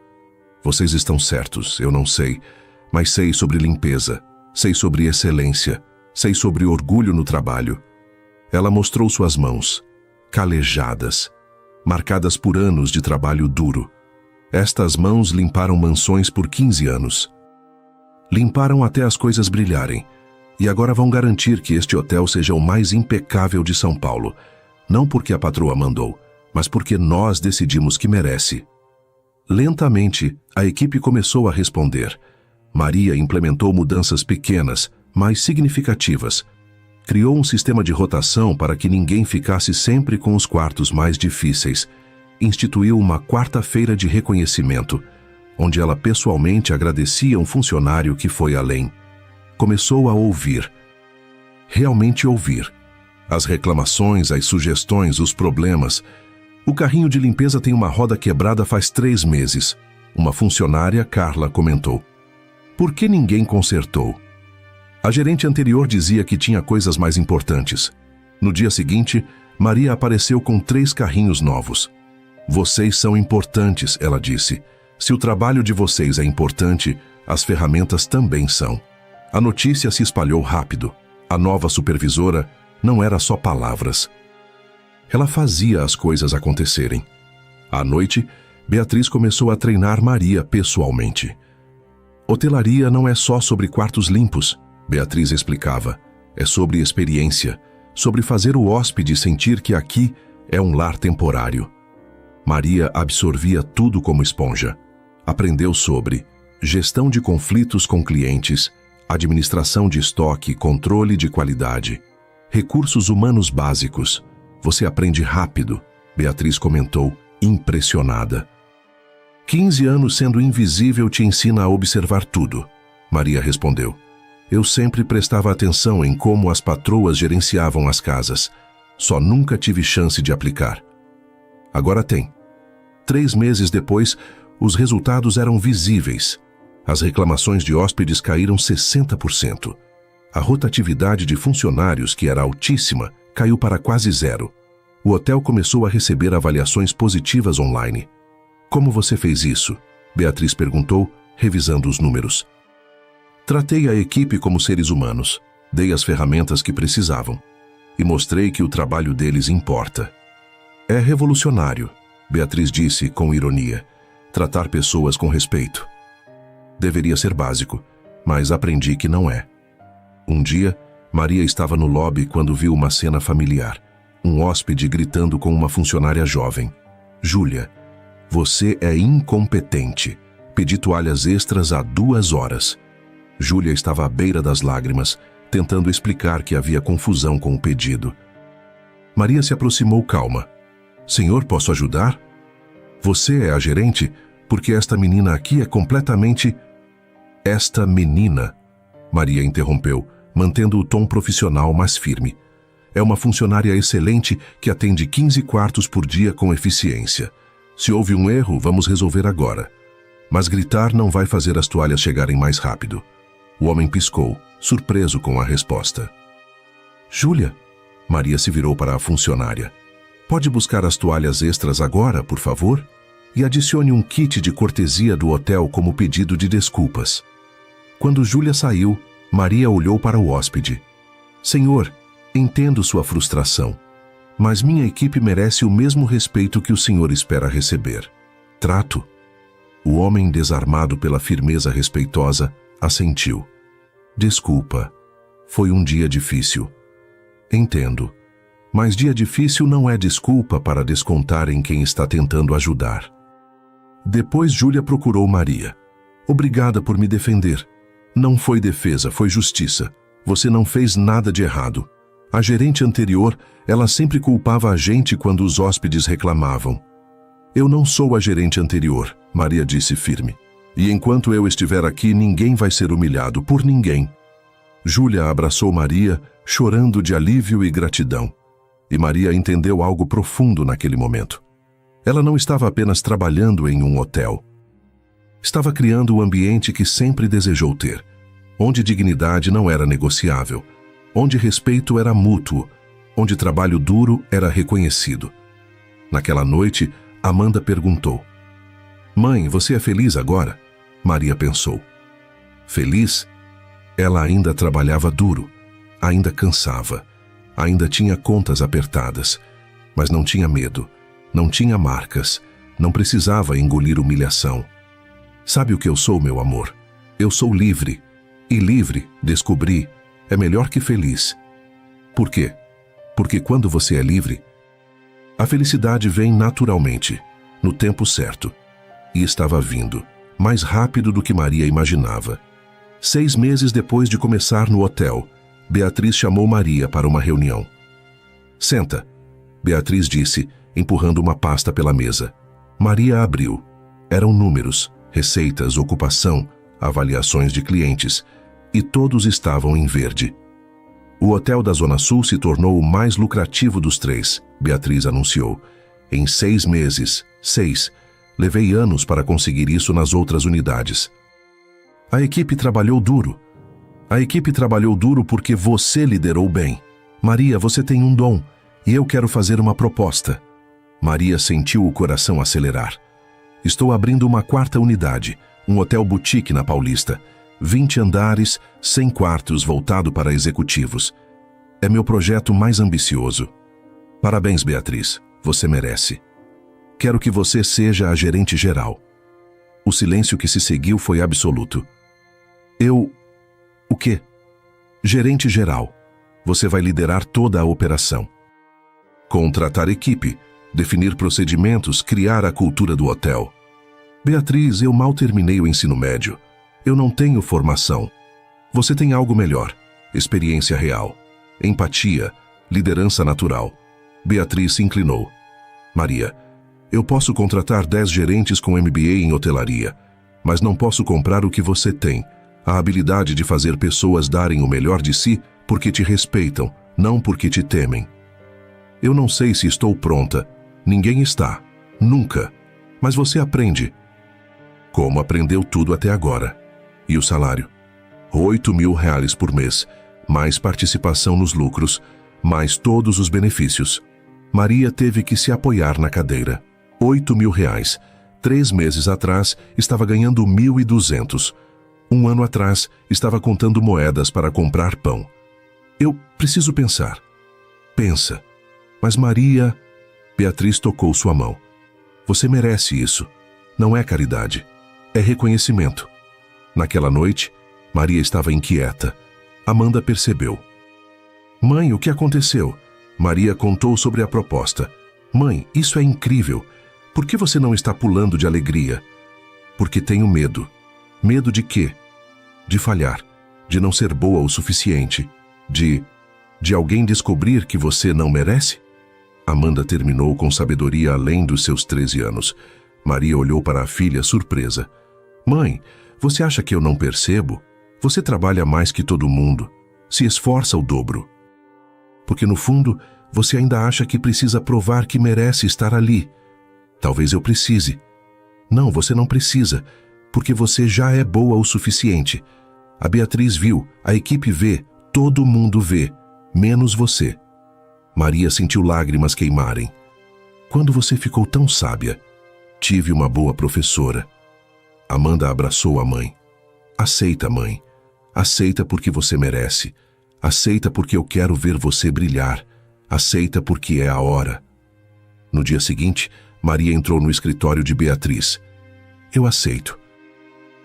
Vocês estão certos, eu não sei, mas sei sobre limpeza, sei sobre excelência, sei sobre orgulho no trabalho. Ela mostrou suas mãos, calejadas, marcadas por anos de trabalho duro. Estas mãos limparam mansões por 15 anos. Limparam até as coisas brilharem. E agora vão garantir que este hotel seja o mais impecável de São Paulo. Não porque a patroa mandou, mas porque nós decidimos que merece. Lentamente, a equipe começou a responder. Maria implementou mudanças pequenas, mas significativas. Criou um sistema de rotação para que ninguém ficasse sempre com os quartos mais difíceis. Instituiu uma quarta-feira de reconhecimento, onde ela pessoalmente agradecia um funcionário que foi além. Começou a ouvir. Realmente ouvir. As reclamações, as sugestões, os problemas. O carrinho de limpeza tem uma roda quebrada faz 3 meses. Uma funcionária, Carla, comentou. Por que ninguém consertou? A gerente anterior dizia que tinha coisas mais importantes. No dia seguinte, Maria apareceu com 3 carrinhos novos. Vocês são importantes, ela disse. Se o trabalho de vocês é importante, as ferramentas também são. A notícia se espalhou rápido. A nova supervisora não era só palavras. Ela fazia as coisas acontecerem. À noite, Beatriz começou a treinar Maria pessoalmente. Hotelaria não é só sobre quartos limpos, Beatriz explicava. É sobre experiência, sobre fazer o hóspede sentir que aqui é um lar temporário. Maria absorvia tudo como esponja. Aprendeu sobre gestão de conflitos com clientes, administração de estoque, controle de qualidade, recursos humanos básicos. Você aprende rápido, Beatriz comentou, impressionada. 15 anos sendo invisível te ensina a observar tudo, Maria respondeu. Eu sempre prestava atenção em como as patroas gerenciavam as casas. Só nunca tive chance de aplicar. Agora tem. 3 meses depois, os resultados eram visíveis. As reclamações de hóspedes caíram 60%. A rotatividade de funcionários, que era altíssima, caiu para quase 0. O hotel começou a receber avaliações positivas online. Como você fez isso? Beatriz perguntou, revisando os números. Tratei a equipe como seres humanos, dei as ferramentas que precisavam e mostrei que o trabalho deles importa. É revolucionário, Beatriz disse com ironia, tratar pessoas com respeito. Deveria ser básico, mas aprendi que não é. Um dia, Maria estava no lobby quando viu uma cena familiar. Um hóspede gritando com uma funcionária jovem. Júlia, você é incompetente. Pedi toalhas extras há 2 horas. Júlia estava à beira das lágrimas, tentando explicar que havia confusão com o pedido. Maria se aproximou calma. Senhor, posso ajudar? Você é a gerente? Porque esta menina aqui é completamente... Esta menina, Maria interrompeu, mantendo o tom profissional mais firme. É uma funcionária excelente que atende 15 quartos por dia com eficiência. Se houve um erro, vamos resolver agora. Mas gritar não vai fazer as toalhas chegarem mais rápido. O homem piscou, surpreso com a resposta. Júlia, Maria se virou para a funcionária. Pode buscar as toalhas extras agora, por favor? E adicione um kit de cortesia do hotel como pedido de desculpas. Quando Júlia saiu, Maria olhou para o hóspede. Senhor, entendo sua frustração, mas minha equipe merece o mesmo respeito que o senhor espera receber. Trato. O homem, desarmado pela firmeza respeitosa, assentiu. Desculpa, foi um dia difícil. Entendo, mas dia difícil não é desculpa para descontar em quem está tentando ajudar. Depois Júlia procurou Maria. Obrigada por me defender. Não foi defesa, foi justiça. Você não fez nada de errado. A gerente anterior, ela sempre culpava a gente quando os hóspedes reclamavam. Eu não sou a gerente anterior, Maria disse firme. E enquanto eu estiver aqui, ninguém vai ser humilhado por ninguém. Júlia abraçou Maria, chorando de alívio e gratidão. E Maria entendeu algo profundo naquele momento. Ela não estava apenas trabalhando em um hotel. Estava criando o ambiente que sempre desejou ter, onde dignidade não era negociável, onde respeito era mútuo, onde trabalho duro era reconhecido. Naquela noite, Amanda perguntou: "Mãe, você é feliz agora?" Maria pensou. Feliz? Ela ainda trabalhava duro, ainda cansava, ainda tinha contas apertadas, mas não tinha medo, não tinha marcas, não precisava engolir humilhação. Sabe o que eu sou, meu amor? Eu sou livre. E livre, descobri, é melhor que feliz. Por quê? Porque quando você é livre, a felicidade vem naturalmente, no tempo certo. E estava vindo, mais rápido do que Maria imaginava. 6 meses depois de começar no hotel, Beatriz chamou Maria para uma reunião. "Senta", Beatriz disse, empurrando uma pasta pela mesa. Maria abriu. Eram números, receitas, ocupação, avaliações de clientes, e todos estavam em verde. O hotel da Zona Sul se tornou o mais lucrativo dos 3, Beatriz anunciou. Em 6 meses, 6, levei anos para conseguir isso nas outras unidades. A equipe trabalhou duro. A equipe trabalhou duro porque você liderou bem. Maria, você tem um dom, e eu quero fazer uma proposta. Maria sentiu o coração acelerar. Estou abrindo uma 4ª unidade, um hotel boutique na Paulista. 20 andares, 100 quartos voltado para executivos. É meu projeto mais ambicioso. Parabéns, Beatriz. Você merece. Quero que você seja a gerente geral. O silêncio que se seguiu foi absoluto. O quê? Gerente geral. Você vai liderar toda a operação. Contratar equipe, definir procedimentos, criar a cultura do hotel. Beatriz, eu mal terminei o ensino médio. Eu não tenho formação. Você tem algo melhor. Experiência real. Empatia. Liderança natural. Beatriz se inclinou. Maria, eu posso contratar 10 gerentes com MBA em hotelaria, mas não posso comprar o que você tem. A habilidade de fazer pessoas darem o melhor de si porque te respeitam, não porque te temem. Eu não sei se estou pronta. Ninguém está. Nunca. Mas você aprende. Como aprendeu tudo até agora. E o salário? R$8.000 por mês, mais participação nos lucros, mais todos os benefícios. Maria teve que se apoiar na cadeira. R$8.000. 3 meses atrás, estava ganhando 1.200. 1 ano atrás, estava contando moedas para comprar pão. Eu preciso pensar. Pensa. Mas Maria... Beatriz tocou sua mão. Você merece isso. Não é caridade. É reconhecimento. Naquela noite, Maria estava inquieta. Amanda percebeu. Mãe, o que aconteceu? Maria contou sobre a proposta. Mãe, isso é incrível. Por que você não está pulando de alegria? Porque tenho medo. Medo de quê? De falhar. De não ser boa o suficiente. De alguém descobrir que você não merece? Amanda terminou com sabedoria além dos seus 13 anos. Maria olhou para a filha surpresa. Mãe, você acha que eu não percebo? Você trabalha mais que todo mundo. Se esforça o dobro. Porque no fundo, você ainda acha que precisa provar que merece estar ali. Talvez eu precise. Não, você não precisa, porque você já é boa o suficiente. A Beatriz viu, a equipe vê, todo mundo vê, menos você. Maria sentiu lágrimas queimarem. Quando você ficou tão sábia? Tive uma boa professora. Amanda abraçou a mãe. Aceita, mãe. Aceita porque você merece. Aceita porque eu quero ver você brilhar. Aceita porque é a hora. No dia seguinte, Maria entrou no escritório de Beatriz. Eu aceito.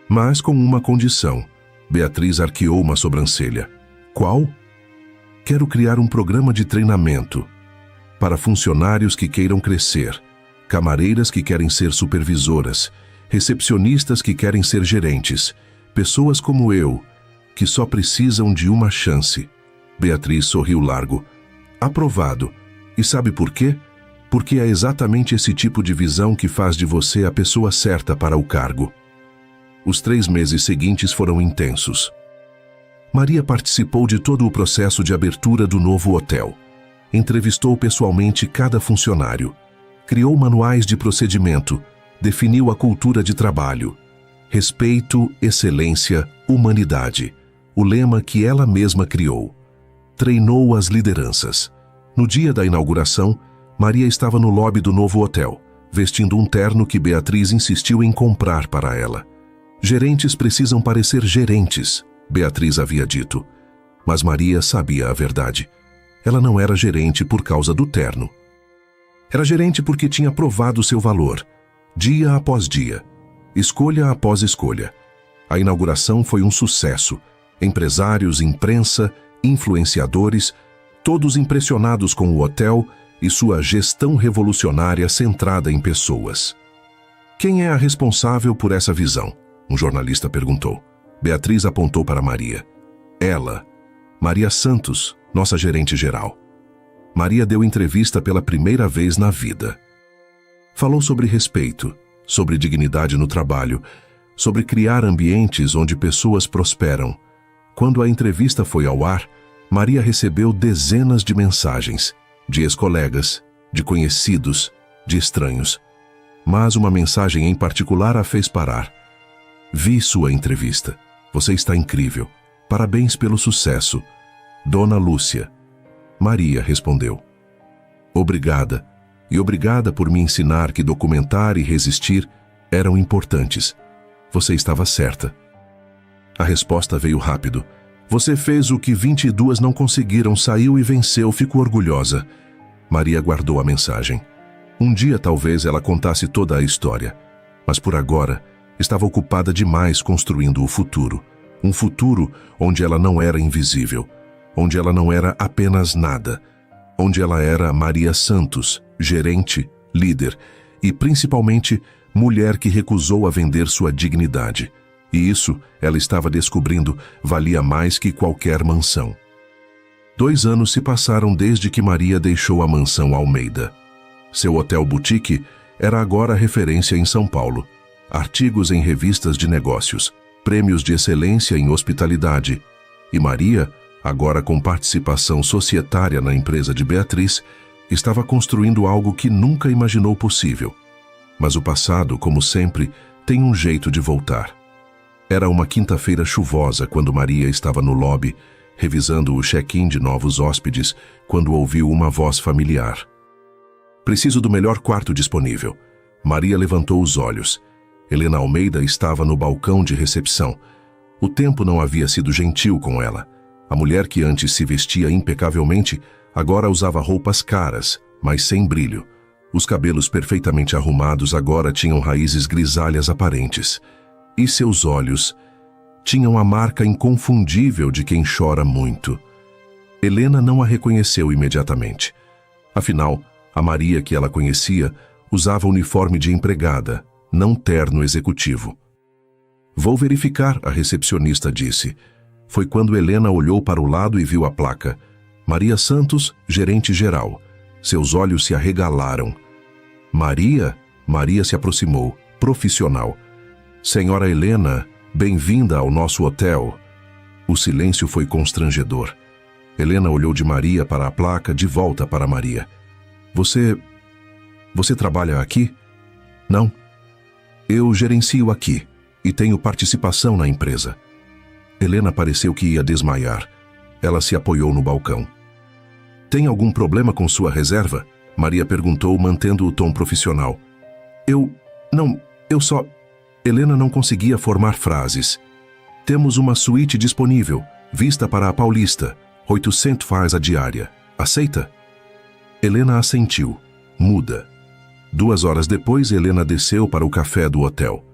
Mas com uma condição. Beatriz arqueou uma sobrancelha. Qual? Quero criar um programa de treinamento para funcionários que queiram crescer, camareiras que querem ser supervisoras, recepcionistas que querem ser gerentes, pessoas como eu, que só precisam de uma chance. Beatriz sorriu largo. Aprovado. E sabe por quê? Porque é exatamente esse tipo de visão que faz de você a pessoa certa para o cargo. Os 3 meses seguintes foram intensos. Maria participou de todo o processo de abertura do novo hotel. Entrevistou pessoalmente cada funcionário. Criou manuais de procedimento. Definiu a cultura de trabalho. Respeito, excelência, humanidade. O lema que ela mesma criou. Treinou as lideranças. No dia da inauguração, Maria estava no lobby do novo hotel, vestindo um terno que Beatriz insistiu em comprar para ela. Gerentes precisam parecer gerentes, Beatriz havia dito. Mas Maria sabia a verdade. Ela não era gerente por causa do terno. Era gerente porque tinha provado seu valor, dia após dia, escolha após escolha. A inauguração foi um sucesso. Empresários, imprensa, influenciadores, todos impressionados com o hotel e sua gestão revolucionária centrada em pessoas. Quem é a responsável por essa visão? Um jornalista perguntou. Beatriz apontou para Maria. Ela, Maria Santos, nossa gerente geral. Maria deu entrevista pela primeira vez na vida. Falou sobre respeito, sobre dignidade no trabalho, sobre criar ambientes onde pessoas prosperam. Quando a entrevista foi ao ar, Maria recebeu dezenas de mensagens, de ex-colegas, de conhecidos, de estranhos. Mas uma mensagem em particular a fez parar. Vi sua entrevista. Você está incrível. Parabéns pelo sucesso. Dona Lúcia. Maria respondeu. Obrigada. E obrigada por me ensinar que documentar e resistir eram importantes. Você estava certa. A resposta veio rápido. Você fez o que 22 não conseguiram, saiu e venceu, fico orgulhosa. Maria guardou a mensagem. Um dia talvez ela contasse toda a história, mas por agora estava ocupada demais construindo o futuro. Um futuro onde ela não era invisível, onde ela não era apenas nada, onde ela era Maria Santos, gerente, líder e principalmente mulher que recusou a vender sua dignidade. E isso, ela estava descobrindo, valia mais que qualquer mansão. 2 anos se passaram desde que Maria deixou a mansão Almeida. Seu hotel boutique era agora referência em São Paulo. Artigos em revistas de negócios, prêmios de excelência em hospitalidade. E Maria, agora com participação societária na empresa de Beatriz, estava construindo algo que nunca imaginou possível. Mas o passado, como sempre, tem um jeito de voltar. Era uma quinta-feira chuvosa quando Maria estava no lobby, revisando o check-in de novos hóspedes, quando ouviu uma voz familiar. Preciso do melhor quarto disponível. Maria levantou os olhos. Helena Almeida estava no balcão de recepção. O tempo não havia sido gentil com ela. A mulher que antes se vestia impecavelmente, agora usava roupas caras, mas sem brilho. Os cabelos perfeitamente arrumados agora tinham raízes grisalhas aparentes. E seus olhos tinham a marca inconfundível de quem chora muito. Helena não a reconheceu imediatamente. Afinal, a Maria que ela conhecia usava uniforme de empregada, não terno executivo. Vou verificar, a recepcionista disse. Foi quando Helena olhou para o lado e viu a placa. Maria Santos, gerente geral. Seus olhos se arregalaram. Maria? Maria se aproximou, profissional. Senhora Helena, bem-vinda ao nosso hotel. O silêncio foi constrangedor. Helena olhou de Maria para a placa, de volta para Maria. Você trabalha aqui? Não. Eu gerencio aqui e tenho participação na empresa. Helena pareceu que ia desmaiar. Ela se apoiou no balcão. Tem algum problema com sua reserva? Maria perguntou, mantendo o tom profissional. Eu só... Helena não conseguia formar frases. Temos uma suíte disponível, vista para a Paulista, 800 faz a diária. Aceita? Helena assentiu, muda. 2 horas depois, Helena desceu para o café do hotel.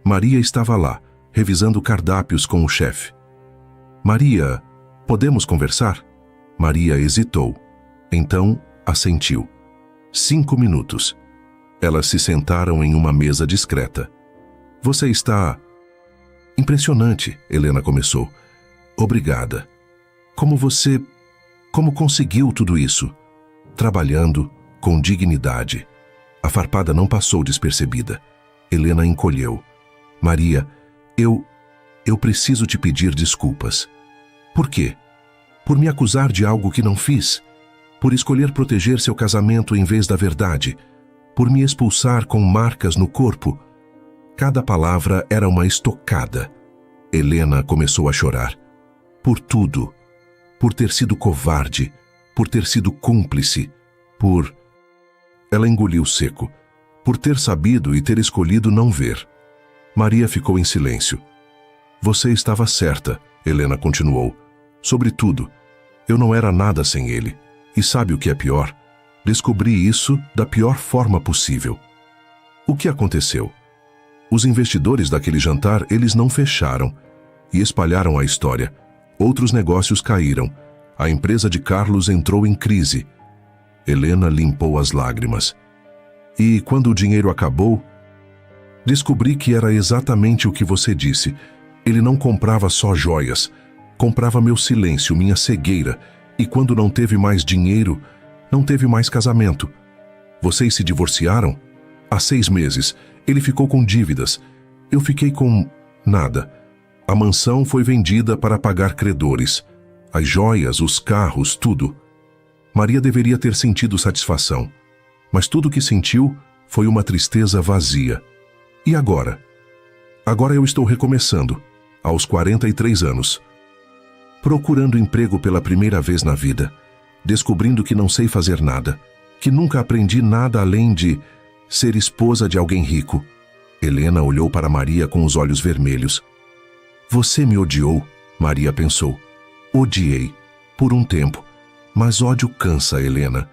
Maria estava lá, revisando cardápios com o chefe. Maria, podemos conversar? Maria hesitou. Então, assentiu. 5 minutos. Elas se sentaram em uma mesa discreta. Você está... Impressionante, Helena começou. Obrigada. Como Como conseguiu tudo isso? Trabalhando com dignidade. A farpada não passou despercebida. Helena encolheu. Maria, eu preciso te pedir desculpas. Por quê? Por me acusar de algo que não fiz? Por escolher proteger seu casamento em vez da verdade? Por me expulsar com marcas no corpo? Cada palavra era uma estocada. Helena começou a chorar. Por tudo. Por ter sido covarde. Por ter sido cúmplice. Por... Ela engoliu seco. Por ter sabido e ter escolhido não ver. Maria ficou em silêncio. Você estava certa, Helena continuou. Sobretudo, eu não era nada sem ele. E sabe o que é pior? Descobri isso da pior forma possível. O que aconteceu? Os investidores daquele jantar, eles não fecharam e espalharam a história. Outros negócios caíram. A empresa de Carlos entrou em crise. Helena limpou as lágrimas. E quando o dinheiro acabou, descobri que era exatamente o que você disse. Ele não comprava só joias, comprava meu silêncio, minha cegueira. E quando não teve mais dinheiro, não teve mais casamento. Vocês se divorciaram? Há 6 meses. Ele ficou com dívidas. Eu fiquei com nada. A mansão foi vendida para pagar credores. As joias, os carros, tudo. Maria deveria ter sentido satisfação. Mas tudo o que sentiu foi uma tristeza vazia. E agora? Agora eu estou recomeçando, aos 43 anos. Procurando emprego pela primeira vez na vida. Descobrindo que não sei fazer nada. Que nunca aprendi nada além de ser esposa de alguém rico. Helena olhou para Maria com os olhos vermelhos. Você me odiou, Maria pensou. Odiei, por um tempo. Mas ódio cansa, Helena.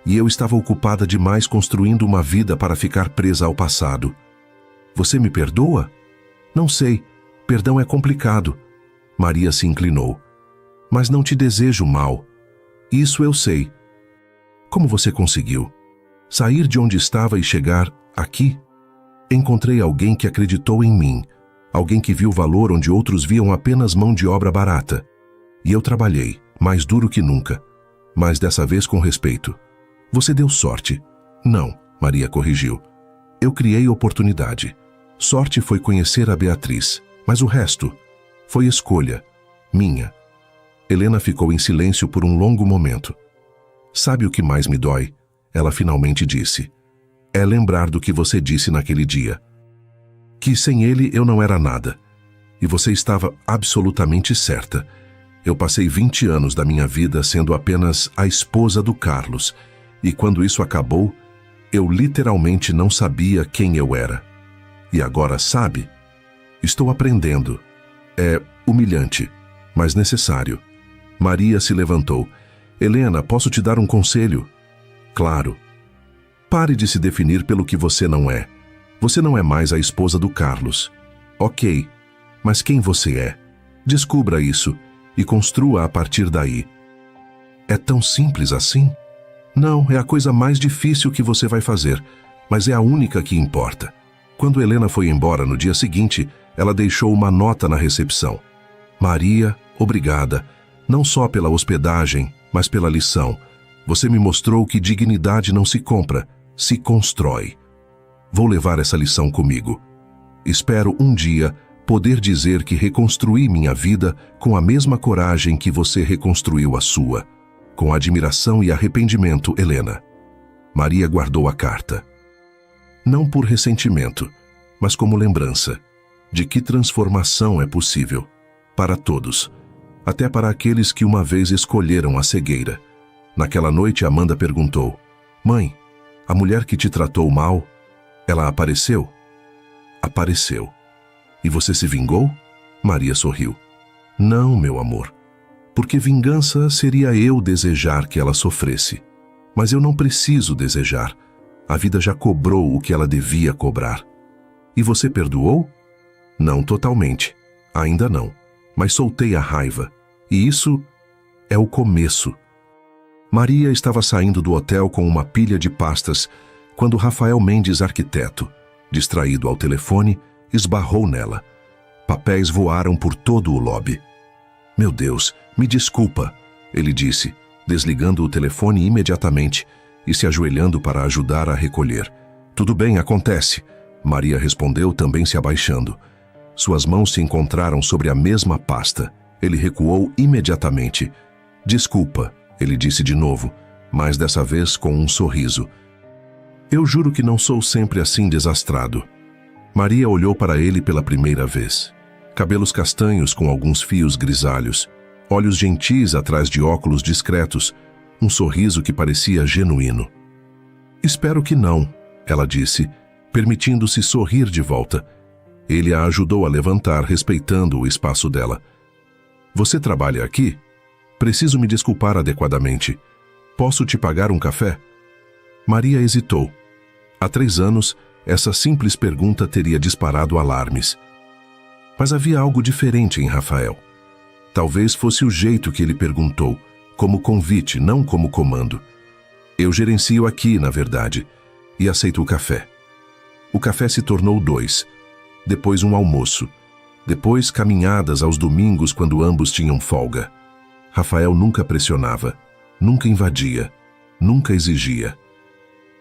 E eu estava ocupada demais construindo uma vida para ficar presa ao passado. Você me perdoa? Não sei. Perdão é complicado. Maria se inclinou. Mas não te desejo mal. Isso eu sei. Como você conseguiu? Sair de onde estava e chegar aqui? Encontrei alguém que acreditou em mim. Alguém que viu valor onde outros viam apenas mão de obra barata. E eu trabalhei, mais duro que nunca. Mas dessa vez com respeito. Você deu sorte. Não, Maria corrigiu. Eu criei oportunidade. Sorte foi conhecer a Beatriz, mas o resto foi escolha minha. Helena ficou em silêncio por um longo momento. Sabe o que mais me dói? Ela finalmente disse. É lembrar do que você disse naquele dia. Que sem ele eu não era nada. E você estava absolutamente certa. Eu passei 20 anos da minha vida sendo apenas a esposa do Carlos. E quando isso acabou, eu literalmente não sabia quem eu era. E agora sabe? Estou aprendendo. É humilhante, mas necessário. Maria se levantou. Helena, posso te dar um conselho? Claro. Pare de se definir pelo que você não é. Você não é mais a esposa do Carlos. Ok, mas quem você é? Descubra isso e construa a partir daí. É tão simples assim? Não, é a coisa mais difícil que você vai fazer, mas é a única que importa. Quando Helena foi embora no dia seguinte, ela deixou uma nota na recepção. Maria, obrigada, não só pela hospedagem, mas pela lição. Você me mostrou que dignidade não se compra, se constrói. Vou levar essa lição comigo. Espero um dia poder dizer que reconstruí minha vida com a mesma coragem que você reconstruiu a sua. Com admiração e arrependimento, Helena. Maria guardou a carta. Não por ressentimento, mas como lembrança de que transformação é possível para todos, até para aqueles que uma vez escolheram a cegueira. Naquela noite, Amanda perguntou: Mãe, a mulher que te tratou mal, ela apareceu? Apareceu. E você se vingou? Maria sorriu. Não, meu amor. Porque vingança seria eu desejar que ela sofresse. Mas eu não preciso desejar. A vida já cobrou o que ela devia cobrar. E você perdoou? Não totalmente. Ainda não. Mas soltei a raiva. E isso é o começo. Maria estava saindo do hotel com uma pilha de pastas quando Rafael Mendes, arquiteto, distraído ao telefone, esbarrou nela. Papéis voaram por todo o lobby. Meu Deus, me desculpa, ele disse. desligando o telefone imediatamente e se ajoelhando para ajudar a recolher. Tudo bem, acontece, Maria respondeu, também se abaixando. Suas mãos se encontraram sobre a mesma pasta. Ele recuou imediatamente. Desculpa, ele disse de novo, mas dessa vez com um sorriso. Eu juro que não sou sempre assim desastrado. Maria olhou para ele pela primeira vez. Cabelos castanhos com alguns fios grisalhos, olhos gentis atrás de óculos discretos, um sorriso que parecia genuíno. Espero que não, ela disse, permitindo-se sorrir de volta. Ele a ajudou a levantar, respeitando o espaço dela. Você trabalha aqui? Preciso me desculpar adequadamente. Posso te pagar um café? Maria hesitou. Há 3 anos, essa simples pergunta teria disparado alarmes. Mas havia algo diferente em Rafael. Talvez fosse o jeito que ele perguntou, como convite, não como comando. Eu gerencio aqui, na verdade, e aceito o café. O café se tornou 2, depois um almoço, depois caminhadas aos domingos quando ambos tinham folga. Rafael nunca pressionava, nunca invadia, nunca exigia.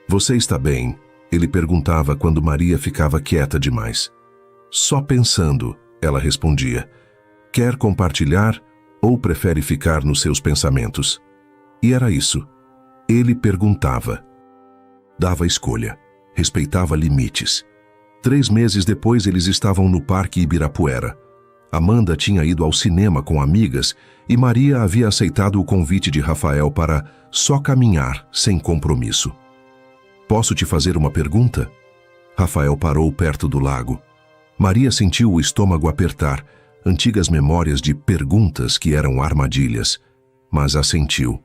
Você está bem? Ele perguntava quando Maria ficava quieta demais. Só pensando, ela respondia. Quer compartilhar ou prefere ficar nos seus pensamentos? E era isso. Ele perguntava. Dava escolha. Respeitava limites. 3 meses depois eles estavam no Parque Ibirapuera. Amanda tinha ido ao cinema com amigas e Maria havia aceitado o convite de Rafael para só caminhar, sem compromisso. Posso te fazer uma pergunta? Rafael parou perto do lago. Maria sentiu o estômago apertar, antigas memórias de perguntas que eram armadilhas, mas assentiu.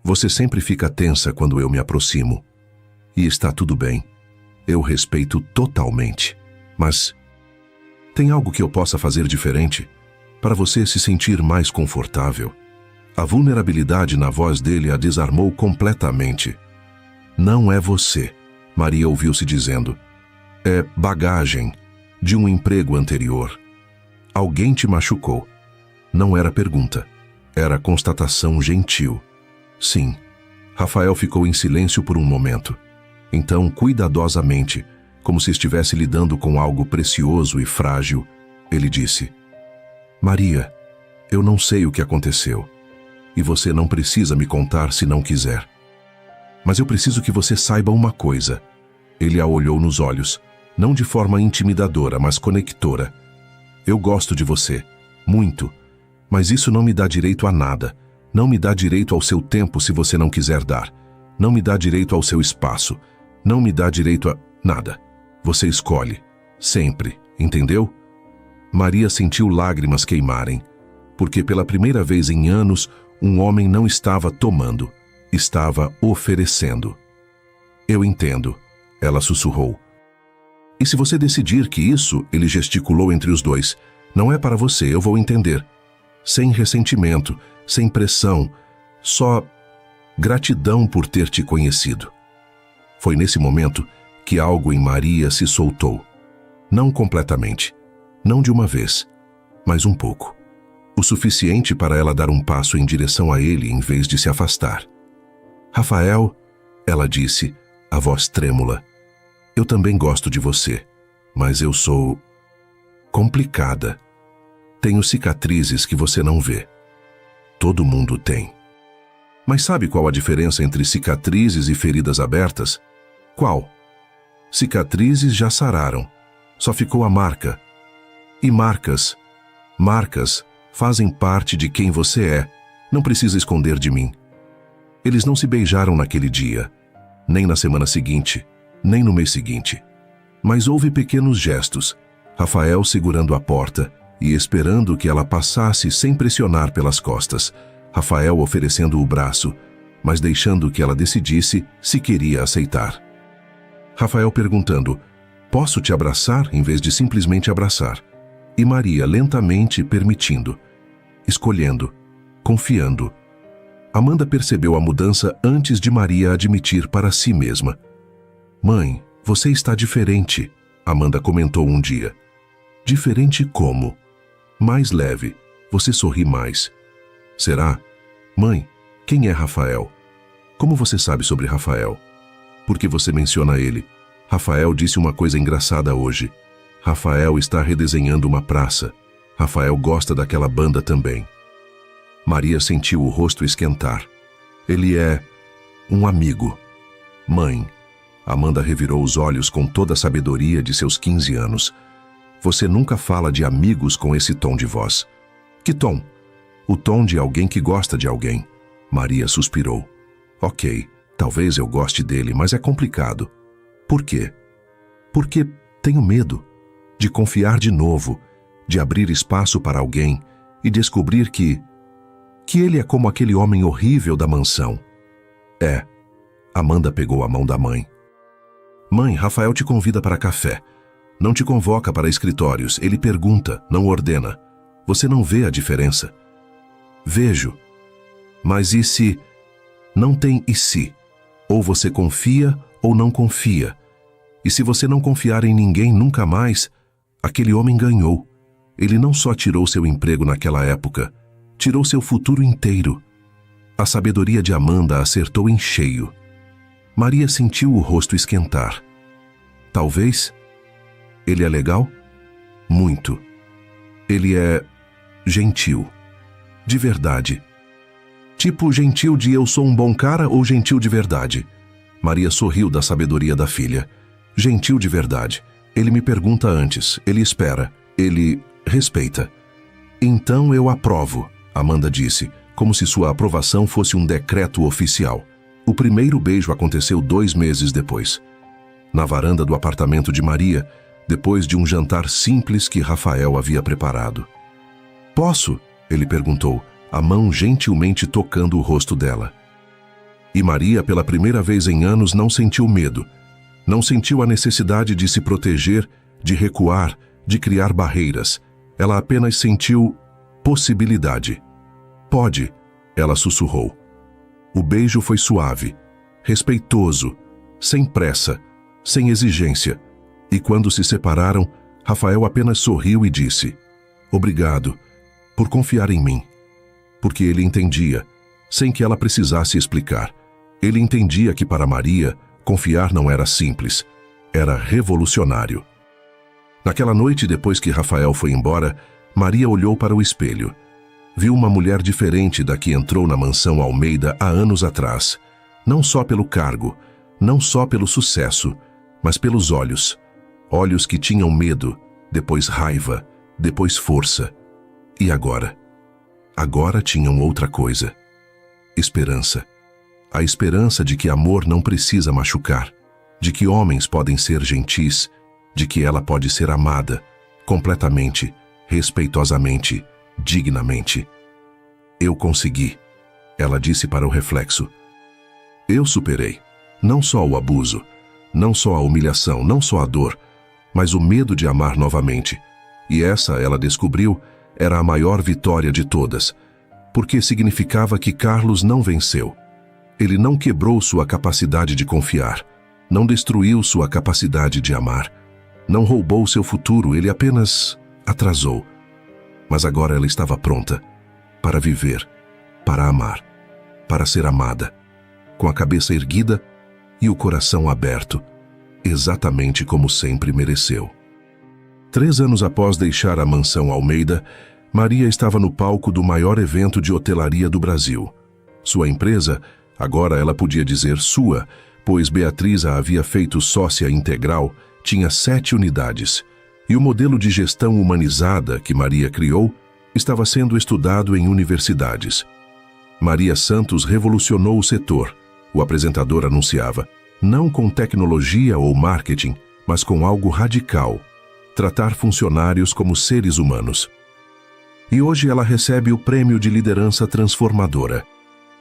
Você sempre fica tensa quando eu me aproximo. E está tudo bem. Eu respeito totalmente. Mas tem algo que eu possa fazer diferente para você se sentir mais confortável? A vulnerabilidade na voz dele a desarmou completamente. Não é você, Maria ouviu-se dizendo. É bagagem de um emprego anterior. Alguém te machucou. Não era pergunta, era constatação gentil. Sim. Rafael ficou em silêncio por um momento. Então, cuidadosamente, como se estivesse lidando com algo precioso e frágil, ele disse: Maria, eu não sei o que aconteceu. E você não precisa me contar se não quiser. Mas eu preciso que você saiba uma coisa. Ele a olhou nos olhos, não de forma intimidadora, mas conectora. Eu gosto de você, muito, mas isso não me dá direito a nada. Não me dá direito ao seu tempo se você não quiser dar. Não me dá direito ao seu espaço. Não me dá direito a nada. Você escolhe. Sempre. Entendeu? Maria sentiu lágrimas queimarem, porque pela primeira vez em anos, um homem não estava tomando, estava oferecendo. Eu entendo, ela sussurrou. E se você decidir que isso, ele gesticulou entre os dois, não é para você, eu vou entender. Sem ressentimento, sem pressão, só gratidão por ter te conhecido. Foi nesse momento que algo em Maria se soltou. Não completamente, não de uma vez, mas um pouco. O suficiente para ela dar um passo em direção a ele em vez de se afastar. Rafael, ela disse, a voz trêmula, eu também gosto de você, mas eu sou complicada. Tenho cicatrizes que você não vê. Todo mundo tem. Mas sabe qual a diferença entre cicatrizes e feridas abertas? Qual? Cicatrizes já sararam. Só ficou a marca. E marcas fazem parte de quem você é. Não precisa esconder de mim. Eles não se beijaram naquele dia, nem na semana seguinte, nem no mês seguinte. Mas houve pequenos gestos. Rafael segurando a porta e esperando que ela passasse sem pressionar pelas costas. Rafael oferecendo o braço, mas deixando que ela decidisse se queria aceitar. Rafael perguntando, posso te abraçar em vez de simplesmente abraçar? E Maria lentamente permitindo, escolhendo, confiando. Amanda percebeu a mudança antes de Maria admitir para si mesma. Mãe, você está diferente, Amanda comentou um dia. Diferente como? Mais leve, você sorri mais. Será? Mãe, Quem é Rafael? Como você sabe sobre Rafael? Por que você menciona ele? Rafael disse uma coisa engraçada hoje. Rafael está redesenhando uma praça. Rafael gosta daquela banda também. Maria sentiu o rosto esquentar. Ele é um amigo. Mãe. Amanda revirou os olhos com toda a sabedoria de seus 15 anos. Você nunca fala de amigos com esse tom de voz. Que tom? O tom de alguém que gosta de alguém. Maria suspirou. Ok, talvez eu goste dele, mas é complicado. Por quê? Porque tenho medo de confiar de novo, de abrir espaço para alguém e descobrir que ele é como aquele homem horrível da mansão. É. Amanda pegou a mão da mãe. Mãe, Rafael te convida para café. Não te convoca para escritórios. Ele pergunta, não ordena. Você não vê a diferença? Vejo. Mas e se? Não tem e se. Ou você confia ou não confia. E se você não confiar em ninguém nunca mais, aquele homem ganhou. Ele não só tirou seu emprego naquela época, tirou seu futuro inteiro. A sabedoria de Amanda acertou em cheio. Maria sentiu o rosto esquentar. Talvez. Ele é legal? Muito. Ele é gentil. De verdade. Tipo gentil de eu sou um bom cara ou gentil de verdade? Maria sorriu da sabedoria da filha. Gentil de verdade. Ele me pergunta antes, ele espera, ele respeita. Então eu aprovo, Amanda disse, como se sua aprovação fosse um decreto oficial. O primeiro beijo aconteceu 2 meses depois. Na varanda do apartamento de Maria, depois de um jantar simples que Rafael havia preparado. Posso? Ele perguntou, a mão gentilmente tocando o rosto dela. E Maria, pela primeira vez em anos, não sentiu medo. Não sentiu a necessidade de se proteger, de recuar, de criar barreiras. Ela apenas sentiu possibilidade. Pode, ela sussurrou. O beijo foi suave, respeitoso, sem pressa, sem exigência. E quando se separaram, Rafael apenas sorriu e disse: obrigado por confiar em mim. Porque ele entendia, sem que ela precisasse explicar. Ele entendia que para Maria, confiar não era simples, era revolucionário. Naquela noite, depois que Rafael foi embora, Maria olhou para o espelho. Viu uma mulher diferente da que entrou na mansão Almeida há anos atrás. Não só pelo cargo, não só pelo sucesso, mas pelos olhos. Olhos que tinham medo, depois raiva, depois força. E agora? Agora tinham outra coisa. Esperança. A esperança de que amor não precisa machucar, de que homens podem ser gentis, de que ela pode ser amada, completamente, respeitosamente, dignamente. Eu consegui, ela disse para o reflexo. Eu superei, não só o abuso, não só a humilhação, não só a dor, mas o medo de amar novamente. E essa, ela descobriu, era a maior vitória de todas, porque significava que Carlos não venceu. Ele não quebrou sua capacidade de confiar, não destruiu sua capacidade de amar, não roubou seu futuro, ele apenas atrasou. Mas agora ela estava pronta para viver, para amar, para ser amada, com a cabeça erguida e o coração aberto, exatamente como sempre mereceu. 3 anos após deixar a mansão Almeida, Maria estava no palco do maior evento de hotelaria do Brasil. Sua empresa, agora ela podia dizer sua, pois Beatriz a havia feito sócia integral, tinha 7 unidades. E o modelo de gestão humanizada que Maria criou estava sendo estudado em universidades. Maria Santos revolucionou o setor, o apresentador anunciava, não com tecnologia ou marketing, mas com algo radical: tratar funcionários como seres humanos. E hoje ela recebe o prêmio de liderança transformadora.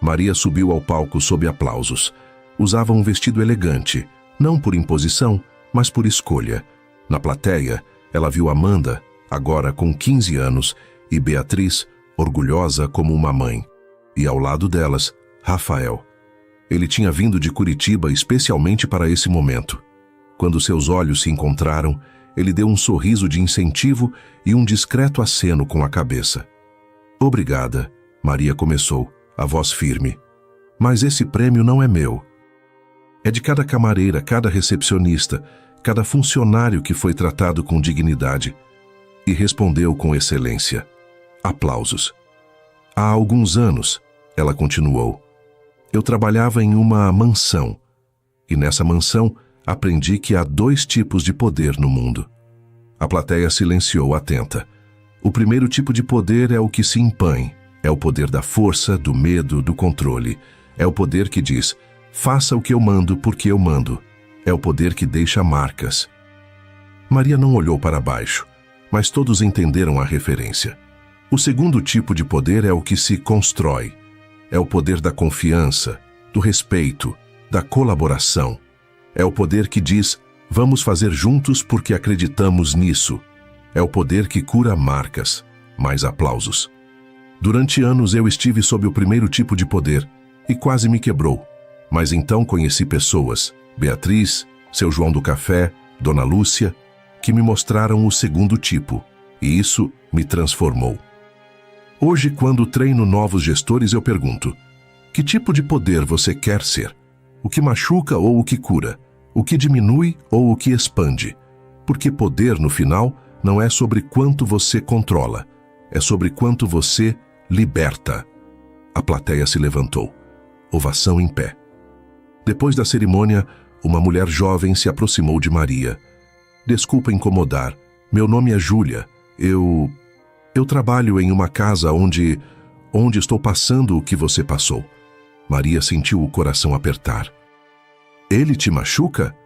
Maria subiu ao palco sob aplausos. Usava um vestido elegante, não por imposição, mas por escolha. Na plateia, ela viu Amanda, agora com 15 anos, e Beatriz, orgulhosa como uma mãe. E ao lado delas, Rafael. Ele tinha vindo de Curitiba especialmente para esse momento. Quando seus olhos se encontraram, ele deu um sorriso de incentivo e um discreto aceno com a cabeça. Obrigada, Maria começou, a voz firme. Mas esse prêmio não é meu. É de cada camareira, cada recepcionista, cada funcionário que foi tratado com dignidade e respondeu com excelência. Aplausos. Há alguns anos, ela continuou, eu trabalhava em uma mansão e nessa mansão aprendi que há 2 tipos de poder no mundo. A plateia silenciou atenta. O primeiro tipo de poder é o que se impõe. É o poder da força, do medo, do controle. É o poder que diz, faça o que eu mando porque eu mando. É o poder que deixa marcas. Maria não olhou para baixo, mas todos entenderam a referência. O segundo tipo de poder é o que se constrói. É o poder da confiança, do respeito, da colaboração. É o poder que diz, vamos fazer juntos porque acreditamos nisso. É o poder que cura marcas. Mais aplausos. Durante anos eu estive sob o primeiro tipo de poder e quase me quebrou. Mas então conheci pessoas, Beatriz, seu João do Café, Dona Lúcia, que me mostraram o segundo tipo, e isso me transformou. Hoje, quando treino novos gestores, eu pergunto, que tipo de poder você quer ser? O que machuca ou o que cura? O que diminui ou o que expande? Porque poder, no final, não é sobre quanto você controla, é sobre quanto você liberta. A plateia se levantou. Ovação em pé. Depois da cerimônia, uma mulher jovem se aproximou de Maria. Desculpa incomodar, meu nome é Júlia. Eu trabalho em uma casa onde estou passando o que você passou. Maria sentiu o coração apertar. Ele te machuca?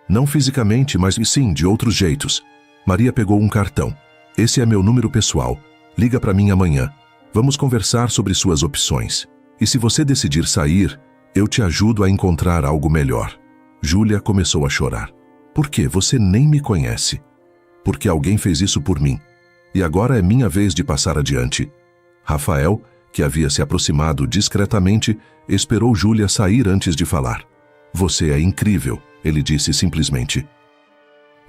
Não fisicamente, mas sim, de outros jeitos. Maria pegou um cartão. Esse é meu número pessoal. Liga para mim amanhã. Vamos conversar sobre suas opções. E se você decidir sair, eu te ajudo a encontrar algo melhor. Júlia começou a chorar. Por quê? Você nem me conhece. Porque alguém fez isso por mim. E agora é minha vez de passar adiante. Rafael, que havia se aproximado discretamente, esperou Júlia sair antes de falar. Você é incrível, ele disse simplesmente.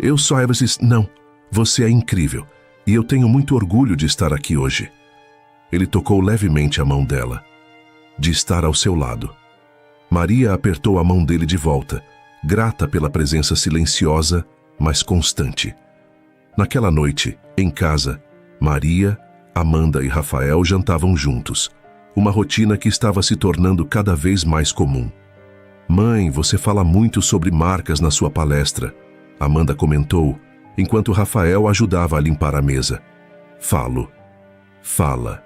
Eu só não, você é incrível, e eu tenho muito orgulho de estar aqui hoje. Ele tocou levemente a mão dela, de estar ao seu lado. Maria apertou a mão dele de volta, grata pela presença silenciosa, mas constante. Naquela noite, em casa, Maria, Amanda e Rafael jantavam juntos, uma rotina que estava se tornando cada vez mais comum. Mãe, você fala muito sobre marcas na sua palestra, Amanda comentou, enquanto Rafael ajudava a limpar a mesa. Falo. Fala.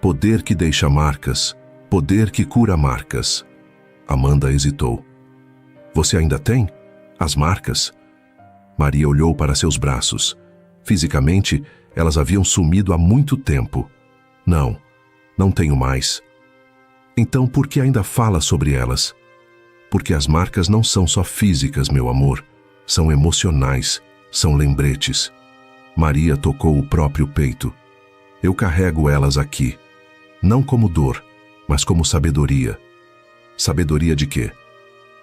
Poder que deixa marcas, poder que cura marcas. Amanda hesitou. Você ainda tem? As marcas? Maria olhou para seus braços. Fisicamente, elas haviam sumido há muito tempo. Não tenho mais. Então, por que ainda fala sobre elas? Porque as marcas não são só físicas, meu amor. São emocionais, são lembretes. Maria tocou o próprio peito. Eu carrego elas aqui. Não como dor, mas como sabedoria. Sabedoria de quê?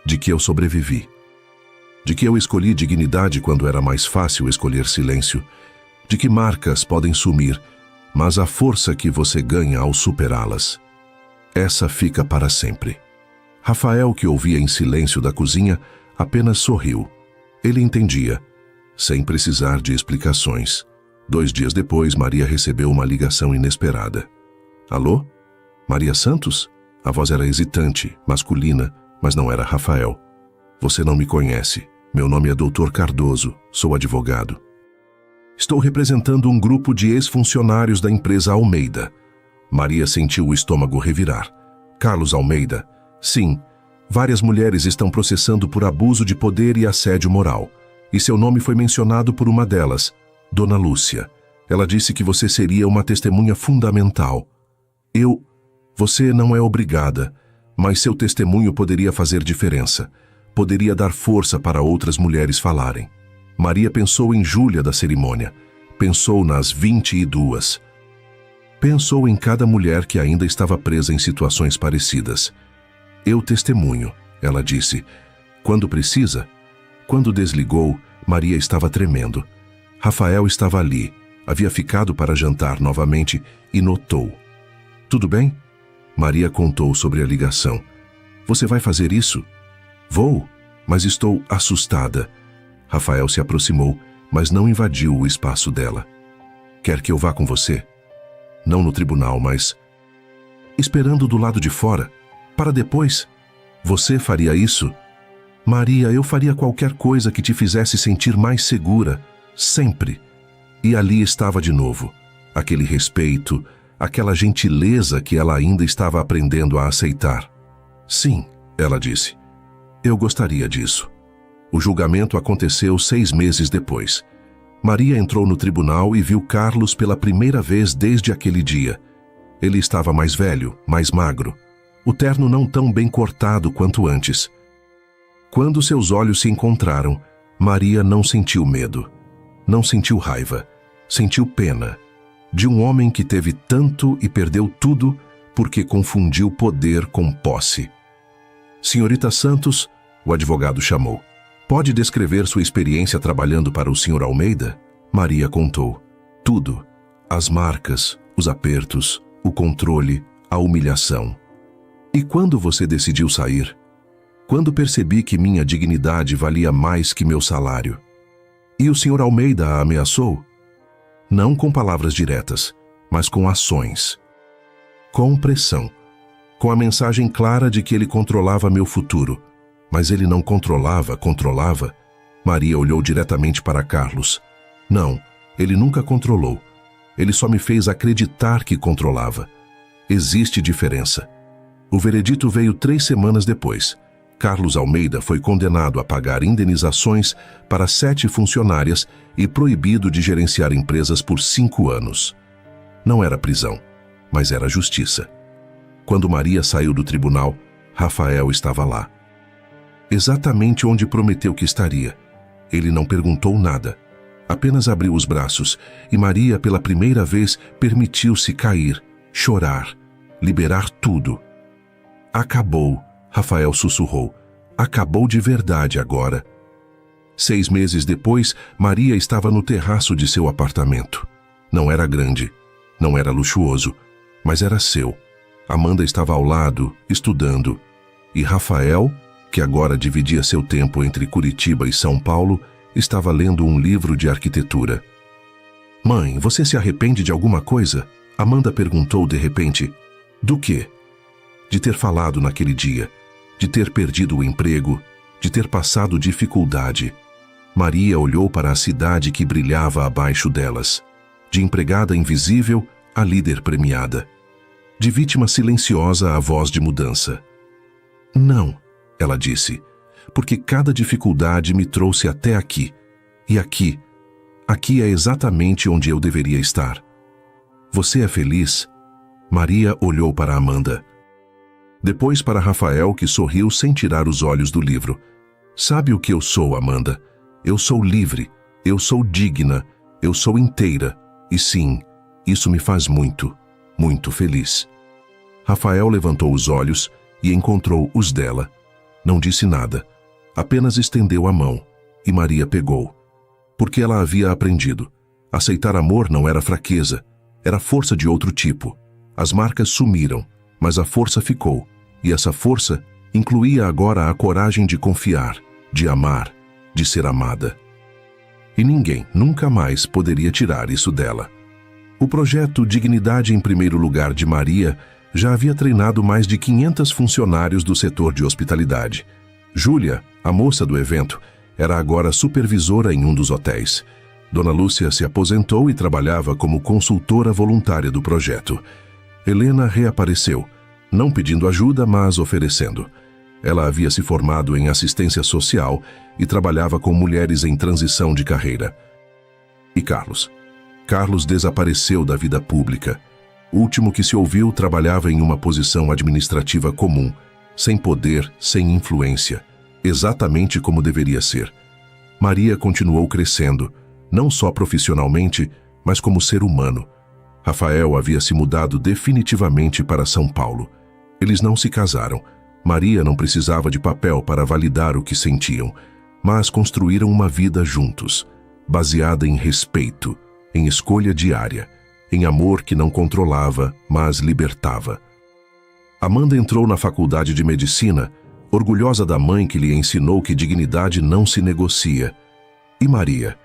De que eu sobrevivi. De que eu escolhi dignidade quando era mais fácil escolher silêncio. De que marcas podem sumir, mas a força que você ganha ao superá-las. Essa fica para sempre. Rafael, que ouvia em silêncio da cozinha, apenas sorriu. Ele entendia, sem precisar de explicações. 2 dias depois, Maria recebeu uma ligação inesperada. Alô? Maria Santos? A voz era hesitante, masculina, mas não era Rafael. Você não me conhece. Meu nome é Dr. Cardoso, sou advogado. Estou representando um grupo de ex-funcionários da empresa Almeida. Maria sentiu o estômago revirar. Carlos Almeida? Sim, várias mulheres estão processando por abuso de poder e assédio moral. E seu nome foi mencionado por uma delas, Dona Lúcia. Ela disse que você seria uma testemunha fundamental. Você não é obrigada, mas seu testemunho poderia fazer diferença. Poderia dar força para outras mulheres falarem. Maria pensou em Júlia da cerimônia. Pensou nas 22. Pensou em cada mulher que ainda estava presa em situações parecidas. Eu testemunho, ela disse. Quando precisa? Quando desligou, Maria estava tremendo. Rafael estava ali, havia ficado para jantar novamente e notou. Tudo bem? Maria contou sobre a ligação. Você vai fazer isso? Vou, mas estou assustada. Rafael se aproximou, mas não invadiu o espaço dela. Quer que eu vá com você? Não no tribunal, mas... Esperando do lado de fora, para depois. Você faria isso? Maria, eu faria qualquer coisa que te fizesse sentir mais segura, sempre. E ali estava de novo, aquele respeito, aquela gentileza que ela ainda estava aprendendo a aceitar. Sim, ela disse. Eu gostaria disso. O julgamento aconteceu 6 meses depois. Maria entrou no tribunal e viu Carlos pela primeira vez desde aquele dia. Ele estava mais velho, mais magro. O terno não tão bem cortado quanto antes. Quando seus olhos se encontraram, Maria não sentiu medo. Não sentiu raiva. Sentiu pena. De um homem que teve tanto e perdeu tudo porque confundiu poder com posse. Senhorita Santos, o advogado chamou. Pode descrever sua experiência trabalhando para o Sr. Almeida? Maria contou. Tudo. As marcas, os apertos, o controle, a humilhação. E quando você decidiu sair? Quando percebi que minha dignidade valia mais que meu salário. E o Sr. Almeida a ameaçou? Não com palavras diretas, mas com ações. Com pressão. Com a mensagem clara de que ele controlava meu futuro. Mas ele não controlava. Maria olhou diretamente para Carlos. Não, ele nunca controlou. Ele só me fez acreditar que controlava. Existe diferença. O veredito veio 3 semanas depois. Carlos Almeida foi condenado a pagar indenizações para 7 funcionárias e proibido de gerenciar empresas por 5 anos. Não era prisão, mas era justiça. Quando Maria saiu do tribunal, Rafael estava lá. Exatamente onde prometeu que estaria. Ele não perguntou nada. Apenas abriu os braços e Maria, pela primeira vez, permitiu-se cair, chorar, liberar tudo. Acabou, Rafael sussurrou. Acabou de verdade agora. 6 meses depois, Maria estava no terraço de seu apartamento. Não era grande, não era luxuoso, mas era seu. Amanda estava ao lado, estudando. E Rafael, que agora dividia seu tempo entre Curitiba e São Paulo, estava lendo um livro de arquitetura. Mãe, você se arrepende de alguma coisa? Amanda perguntou de repente. Do quê? De ter falado naquele dia, de ter perdido o emprego, de ter passado dificuldade. Maria olhou para a cidade que brilhava abaixo delas, de empregada invisível a líder premiada, de vítima silenciosa à voz de mudança. Não, ela disse, porque cada dificuldade me trouxe até aqui. E aqui é exatamente onde eu deveria estar. Você é feliz? Maria olhou para Amanda. Depois para Rafael, que sorriu sem tirar os olhos do livro. Sabe o que eu sou, Amanda? Eu sou livre, eu sou digna, eu sou inteira. E sim, isso me faz muito, muito feliz. Rafael levantou os olhos e encontrou os dela. Não disse nada, apenas estendeu a mão, e Maria pegou. Porque ela havia aprendido. Aceitar amor não era fraqueza, era força de outro tipo. As marcas sumiram, mas a força ficou, e essa força incluía agora a coragem de confiar, de amar, de ser amada. E ninguém nunca mais poderia tirar isso dela. O projeto Dignidade em Primeiro Lugar de Maria já havia treinado mais de 500 funcionários do setor de hospitalidade. Júlia, a moça do evento, era agora supervisora em um dos hotéis. Dona Lúcia se aposentou e trabalhava como consultora voluntária do projeto. Helena reapareceu, não pedindo ajuda, mas oferecendo. Ela havia se formado em assistência social e trabalhava com mulheres em transição de carreira. E Carlos? Carlos desapareceu da vida pública. O último que se ouviu trabalhava em uma posição administrativa comum, sem poder, sem influência, exatamente como deveria ser. Maria continuou crescendo, não só profissionalmente, mas como ser humano. Rafael havia se mudado definitivamente para São Paulo. Eles não se casaram. Maria não precisava de papel para validar o que sentiam, mas construíram uma vida juntos, baseada em respeito, em escolha diária, em amor que não controlava, mas libertava. Amanda entrou na faculdade de medicina, orgulhosa da mãe que lhe ensinou que dignidade não se negocia. E Maria?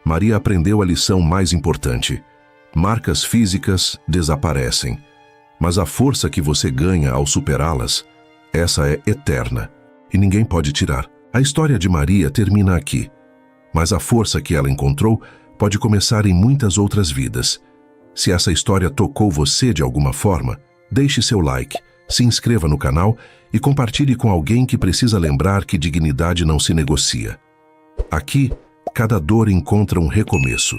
Maria aprendeu a lição mais importante. Marcas físicas desaparecem, mas a força que você ganha ao superá-las, essa é eterna, e ninguém pode tirar. A história de Maria termina aqui, mas a força que ela encontrou pode começar em muitas outras vidas. Se essa história tocou você de alguma forma, deixe seu like, se inscreva no canal e compartilhe com alguém que precisa lembrar que dignidade não se negocia. Aqui, cada dor encontra um recomeço.